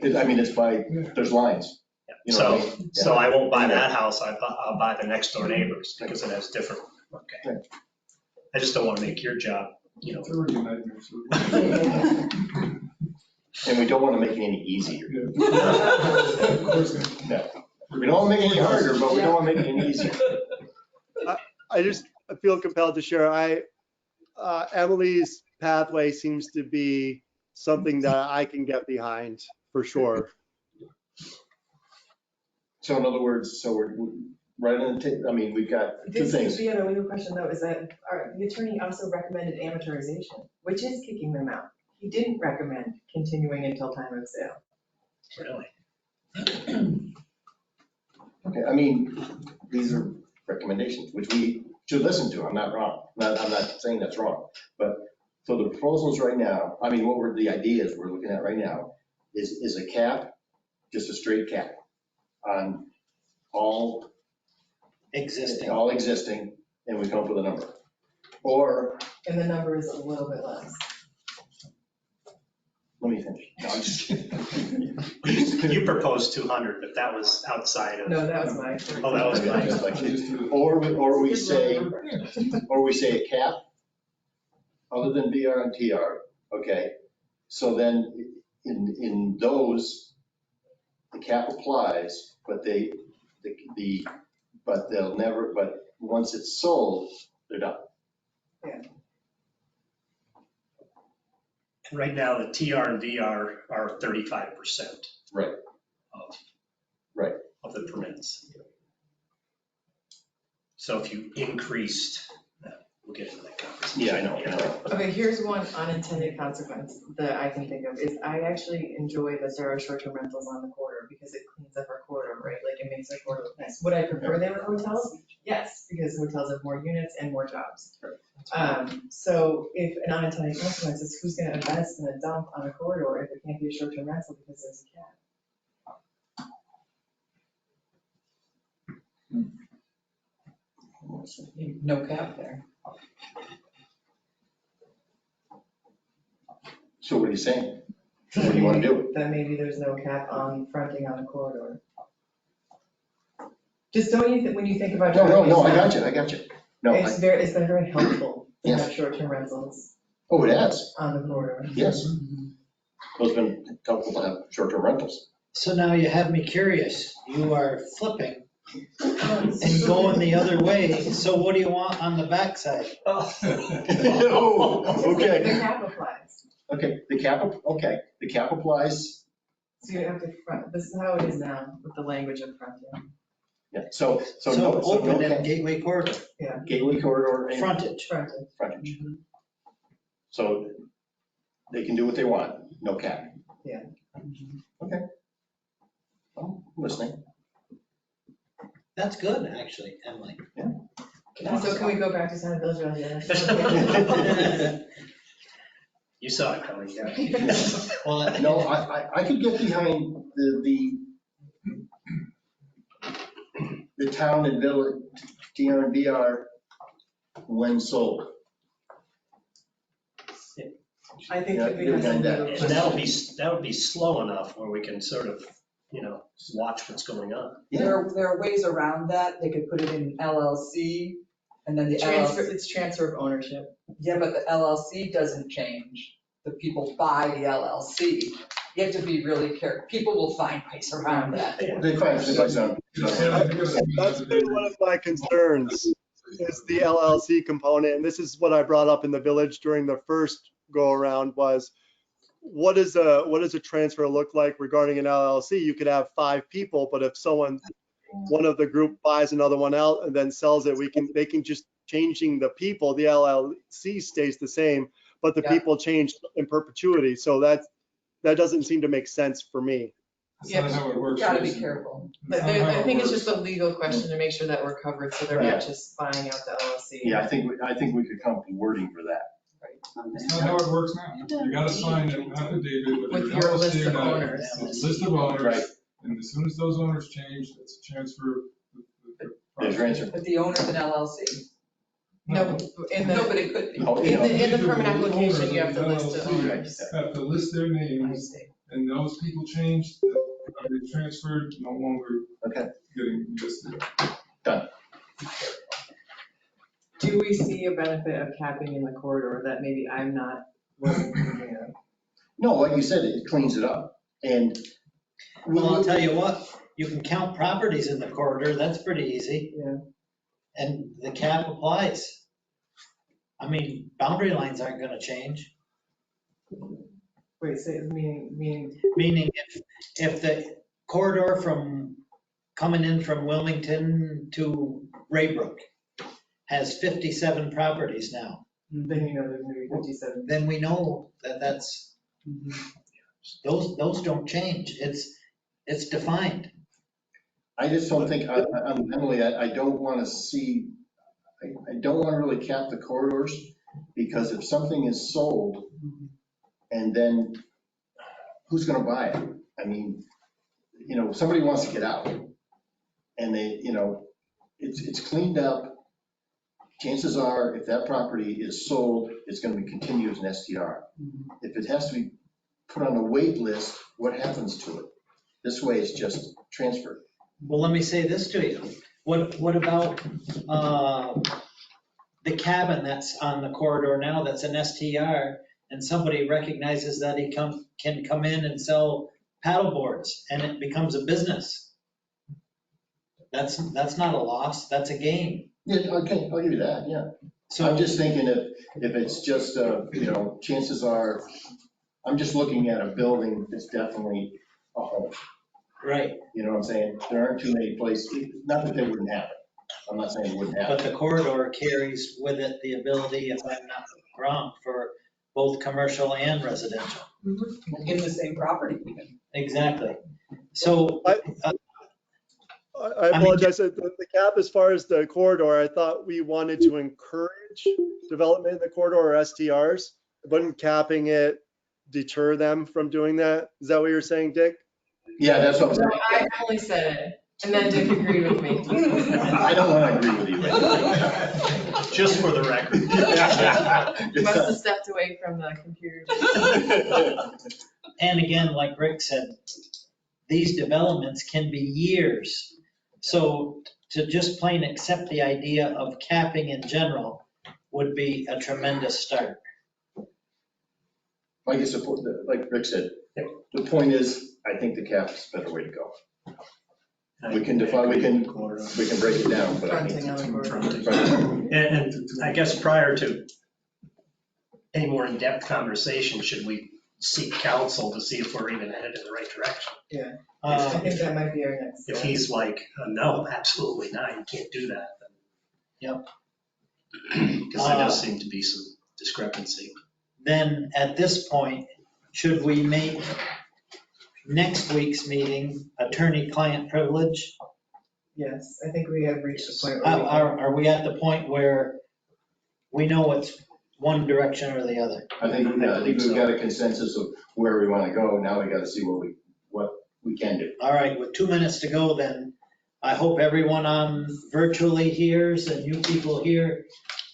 Yeah, I mean, it's by, there's lines. You know what I mean?
So I won't buy that house, I'll buy the next door neighbors because it has different, okay. I just don't want to make your job, you know.
It's already a nightmare. So.
And we don't want to make it any easier.
Of course not.
No. We don't want to make it any harder, but we don't want to make it any easier.
I feel compelled to share. Emily's pathway seems to be something that I can get behind for sure.
So in other words, so we're right on the, I mean, we've got two things.
The other legal question though is that the attorney also recommended amortization, which is kicking them out. He didn't recommend continuing until time of sale.
Really?
Okay, I mean, these are recommendations, which we should listen to. I'm not wrong. I'm not saying that's wrong. But so the proposals right now, I mean, what were the ideas we're looking at right now is a cap, just a straight cap on all existing, and we come up with a number. Or,
And the number is a little bit less.
let me finish. No, I'm just kidding.
You proposed 200, but that was outside of.
No, that was mine.
Oh, that was mine.
Or we say a cap other than VR and TR, okay? So then in those, the cap applies, but they'll never, but once it's sold, they're done.
Right now, the TR and VR are 35%.
Right.
Of the permits. So if you increased, we'll get into that conversation.
Yeah, I know.
Okay, here's one unintended consequence that I can think of, is I actually enjoy that there are short-term rentals on the corridor because it cleans up our corridor, right? Like it makes our corridor look nice. Would I prefer they were hotels? Yes, because hotels have more units and more jobs. So if an unintended consequence is who's gonna invest in a dump on a corridor if it can't be a short-term rental because there's a cap?
No cap there.
So what are you saying? What do you want to do?
That maybe there's no cap on fronting on a corridor. Just don't you, when you think about.
No, I got you. No,
It's been very helpful to
Yes.
have short-term rentals
Oh, it has,
on the corridor.
yes. Well, it's been helpful to have short-term rentals.
So now you have me curious. You are flipping and going the other way. So what do you want on the backside?
Oh,
The
okay.
cap applies.
Okay, the cap applies.
So you have to front, this is how it is now with the language of fronting.
Yeah, so
So
no
open in
cap.
Gateway Corridor,
Gateway corridor. and
frontage.
Frontage. So they can do what they want, no cap.
Yeah.
Okay. I'm listening.
That's good, actually, Emily.
So can we go back to Senate Village Resolution?
You saw it coming, yeah.
Well,
No, I could get behind the town and village, TR and VR when sold.
I think
Yeah,
that we have some
and
legal
And that'll be slow enough where we can sort of, watch what's going on.
There are ways around that. They could put it in LLC and then the LLC.
It's transfer of ownership.
Yeah, but the LLC doesn't change. The people buy the LLC. You have to be really careful. People will find ways around that.
They find some.
That's been one of my concerns, is the LLC component. And this is what I brought up in the village during the first go around was, what does a transfer look like regarding an LLC? You could have 5 people, but if one of the group buys another one out and then sells it, they can just changing the people, the LLC stays the same, but the people change in perpetuity. So that doesn't seem to make sense for me.
That's not how it works.
Gotta be
Jason.
careful.
But I think it's just a legal question to make sure that we're covered, so they're
Yeah.
not just buying out the LLC.
Yeah, I think we could come up with wording for that.
That's not how it works now. You gotta sign an affidavit
With
with
your
your
list
LLC
of
or not.
owners.
It's a list of owners,
Right.
and as soon as those owners change, it's a transfer.
The transfer.
But the owner's an LLC.
No, in
No,
the,
but it could be.
Oh,
in the permit
Individual
application,
owners
you have
of
to
the
list the
LLC
owners.
Have to list their names, and those people change, they transferred, no longer
Okay.
getting listed.
Done.
Do we see a benefit of capping in the corridor that maybe I'm not wasn't thinking of?
No, like you said, it cleans it up. And
Well, I'll tell you what, you can count properties in the corridor, that's pretty easy.
Yeah.
And the cap applies. I mean, boundary lines aren't gonna change.
Wait, say, meaning,
Meaning if the corridor coming in from Wilmington to Raybrook has 57 properties now,
then you know there's gonna be 57.
then we know that's, those don't change. It's defined.
I just don't think, Emily, I don't want to see, I don't want to really cap the corridors, because if something is sold, and then who's going to buy it? I mean, somebody wants to get out, and it's cleaned up. Chances are, if that property is sold, it's going to be continued as an STR. If it has to be put on a wait list, what happens to it? This way it's just transferred.
Well, let me say this to you. What about the cabin that's on the corridor now that's an STR, and somebody recognizes that he can come in and sell paddle boards, and it becomes a business? That's not a loss, that's a gain.
Yeah, okay, I'll give you that, yeah.
So
I'm just thinking if it's just, chances are, I'm just looking at a building that's definitely a home.
right,
You know what I'm saying? There aren't too many places, not that they wouldn't happen. I'm not saying it wouldn't
but
happen.
the corridor carries with it the ability, if I'm not wrong, for both commercial and residential.
In the same property even.
Exactly. So
I apologize. The cap, as far as the corridor, I thought we wanted to encourage development in the corridor or STRs. Wouldn't capping it deter them from doing that? Is that what you're saying, Dick?
Yeah, that's what I'm
No,
saying.
I only said it, and then Dick agreed with me.
I don't want to agree with you.
Just for the record.
You must have stepped away from the computer.
And again, like Rick said, these developments can be years. So to just plain accept the idea of capping in general would be a tremendous start.
I guess, like Rick said, the point is, I think the cap is a better way to go. We can define, we can break it down, but I think.
Fronting on the corridor.
And I guess prior to any more in-depth conversation, should we seek counsel to see if we're even headed in the right direction?
Yeah, I think that might be our next
If
step.
he's like, no, absolutely not, you can't do that,
Yep.
because there does seem to be some discrepancy.
Then at this point, should we make next week's meeting attorney-client privilege?
Yes, I think we have reached the point where we can.
Are we at the point where we know it's one direction or the other?
I think we've got a consensus of where we want to go. Now we got to see what we can do.
All right, with 2 minutes to go then, I hope everyone on virtually hears and you people hear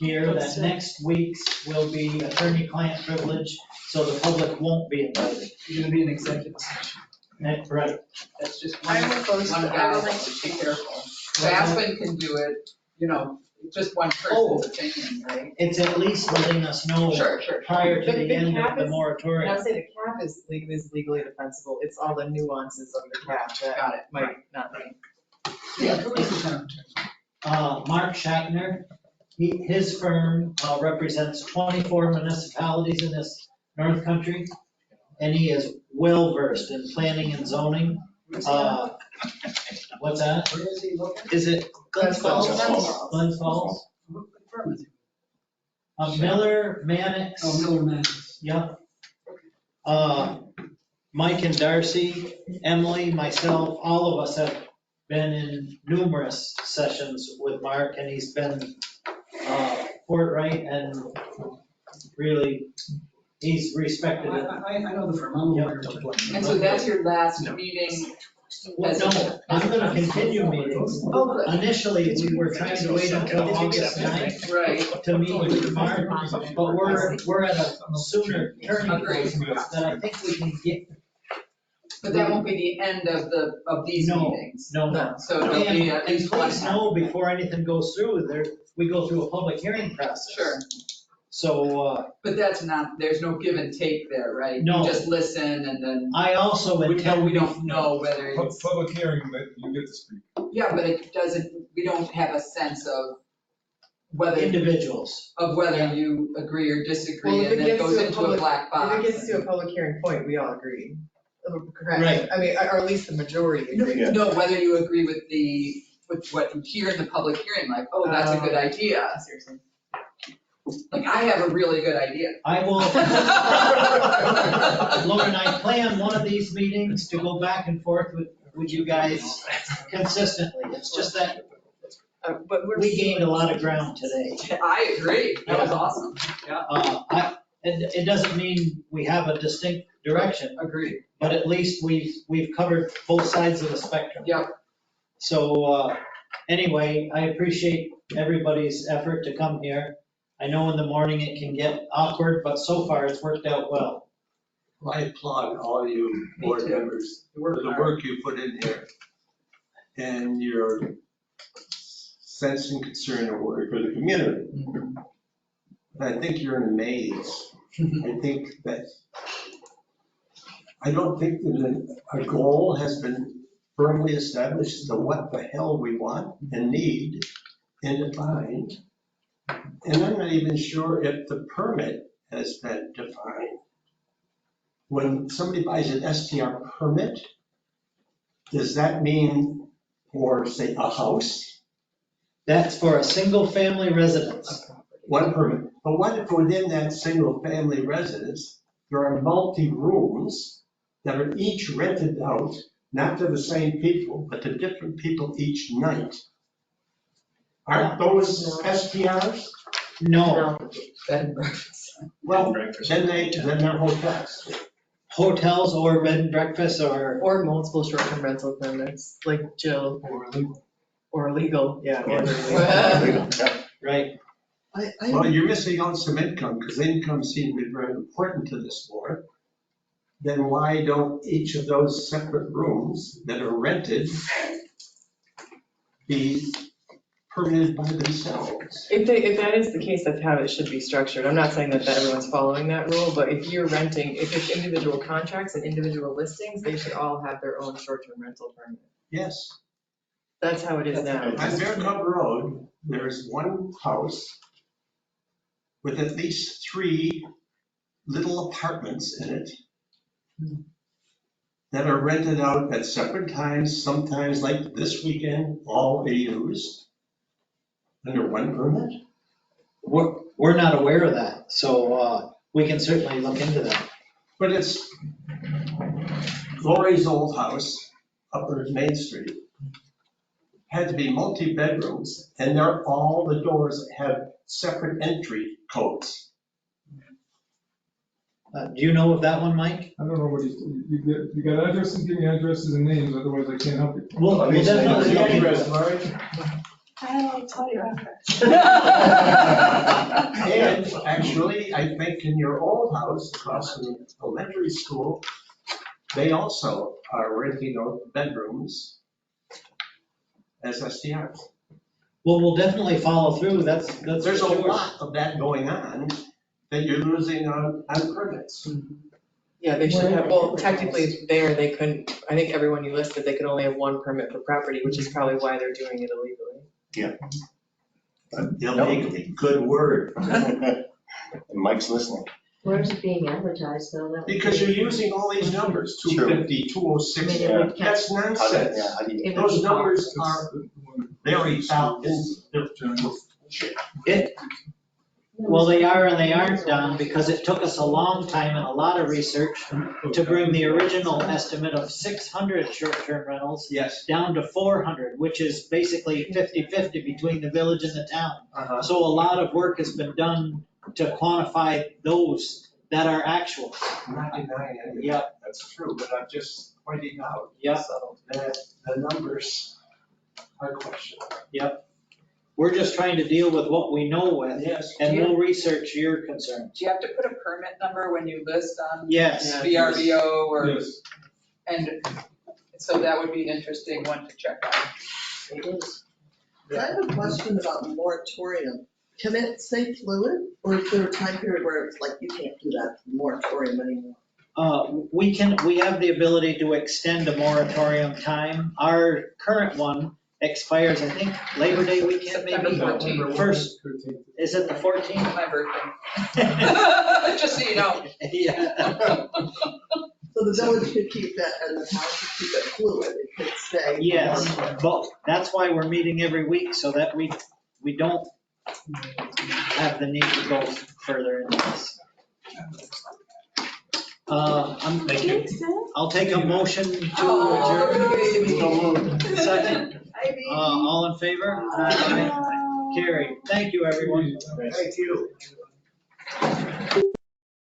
that next week's will be attorney-client privilege, so the public won't be invited.
You're gonna be an executive session.
Right.
That's just
I'm opposed
one
to
guy
that.
has to be careful. Aspen can do it, just one
Oh.
person's opinion, right?
It's at least letting us know
Sure.
prior to
But
the
the
end
cap
of the
is- And
moratorium.
I'll say the cap is legally defensible. It's all the nuances of the cap
Got
that
it.
might not be.
Yeah, who is the town attorney?
Mark Shatner, his firm represents 24 municipalities in this north country, and he is well-versed in planning and zoning. What's that?
Where is he located?
Is it Glens Falls?
Glens
Falls?
What firm is he?
Miller, Mannix.
Oh, Miller Mannix.
Yep. Mike and Darcy, Emily, myself, all of us have been in numerous sessions with Mark, and he's been forthright and really, he's respected it.
I know the firm, I'm aware of it.
And so that's your last meeting?
Well, no, I'm gonna continue meetings.
Oh, good.
Initially, we were trying to wait until August 9th
Right.
to meet with Mark, but we're at a sooner turning point that I think we can get.
But that won't be the end of these
No,
meetings?
No.
So there'll be at
And
least one.
please know, before anything goes through, we go through a public hearing process.
Sure.
So,
But that's not, there's no give and take there, right?
No.
You just listen and then,
I also intend.
we don't know whether it's,
Public hearing, but you get to speak.
yeah, but it doesn't, we don't have a sense of whether,
Individuals.
of whether you agree or disagree,
Well, if
and
it
then it
gets
goes
to a
into a
public-
black box.
If it gets to a public hearing point, we all agree. Correct?
Right.
I mean, or at least the majority agree.
Yeah.
No, whether you agree with what you hear in the public hearing, like, oh, that's a good idea.
Seriously.
Like, I have a really good idea.
I will, Lauren, I plan one of these meetings to go back and forth with you guys consistently. It's just that
But
we gained a lot of ground today.
I agree, that was awesome,
And it doesn't mean we have a distinct direction,
agreed.
but at least we've covered both sides of the spectrum.
Yep.
So, anyway, I appreciate everybody's effort to come here. I know in the morning it can get awkward, but so far it's worked out well.
Well, I applaud all you board members for the work you put in here and your sense and concern and worry for the community. But I think you're in a maze. I don't think that a goal has been firmly established as to what the hell we want and need and defined. And I'm not even sure if the permit has been defined. When somebody buys an STR permit, does that mean for, say, a house?
That's for a single-family residence.
One permit. But what if within that single-family residence, there are multi-rooms that are each rented out, not to the same people, but to different people each night? Aren't those STRs?
No,
Bed and breakfast.
Well, then they're hotels.
hotels or bed and breakfast or,
Or multiple short-term rental permits, like Jill. Or illegal, yeah. or illegal.
right?
Well, you're missing out some income, because income seems to be very important to this board. Then why don't each of those separate rooms that are rented be permitted by themselves?
If that is the case, that's how it should be structured. I'm not saying that everyone's following that rule, but if you're renting, if it's individual contracts and individual listings, they should all have their own short-term rental permit.
Yes.
That's how it is now.
On Bear Cub Road, there's one house with at least 3 little apartments in it that are rented out at separate times, sometimes like this weekend, all AUs, under one permit.
We're not aware of that, so we can certainly look into that.
But it's Lori's old house up on Main Street. Had to be multi-bedrooms, and the doors have separate entry codes.
Do you know of that one, Mike?
I don't know what you got addresses, give me addresses and names, otherwise I can't help you.
Well, we'll definitely look into it.
I'll tell you after.
And actually, I think in your old house across from the elementary school, they also are renting out bedrooms as STRs.
Well, we'll definitely follow through, that's
There's
for
a
sure.
lot of that going on that you're losing on permits.
Yeah, they should have, well, technically there, they couldn't, I think everyone you listed, they could only have one permit per property, which is probably why they're doing it illegally.
Illegally, good word.
Mike's listening.
Where's it being advertised though? That would
Because
be-
you're using all these numbers, 250, 206,
I mean, it would count.
that's nonsense.
Yeah, how do you?
It would
Those
be
numbers are very
Well, they are and they aren't, Don, because it took us a long time and a lot of research to bring the original estimate of 600 short-term rentals
Yes.
down to 400, which is basically 50-50 between the village and the town.
Uh-huh.
So a lot of work has been done to quantify those that are actual.
I'm not denying any of
Yep.
that, that's true, but I'm just pointing out
Yep.
that the numbers are questionable.
Yep. We're just trying to deal with what we know with,
Yes.
and we'll research your concerns.
Do you have to put a permit number when you list on
Yes.
VRBO or,
Yes.
and so that would be an interesting one to check out.
It is.
I have a question about moratorium. Can it stay fluid, or is there a time period where it's like, you can't do that moratorium anymore?
We have the ability to extend a moratorium time. Our current one expires, I think, Labor Day weekend,
September
maybe.
14th.
First, is it the 14th?
My birthday. Just so you know.
Yeah.
So the village could keep it, and the town could keep it fluid, it could stay.
Yes, but that's why we're meeting every week, so that we don't have the need to go further into this.
Thank you.
I'll take a motion to adjourn.
Oh, baby.
Second. All in favor? Aye. Carried. Thank you, everyone.
Thank you.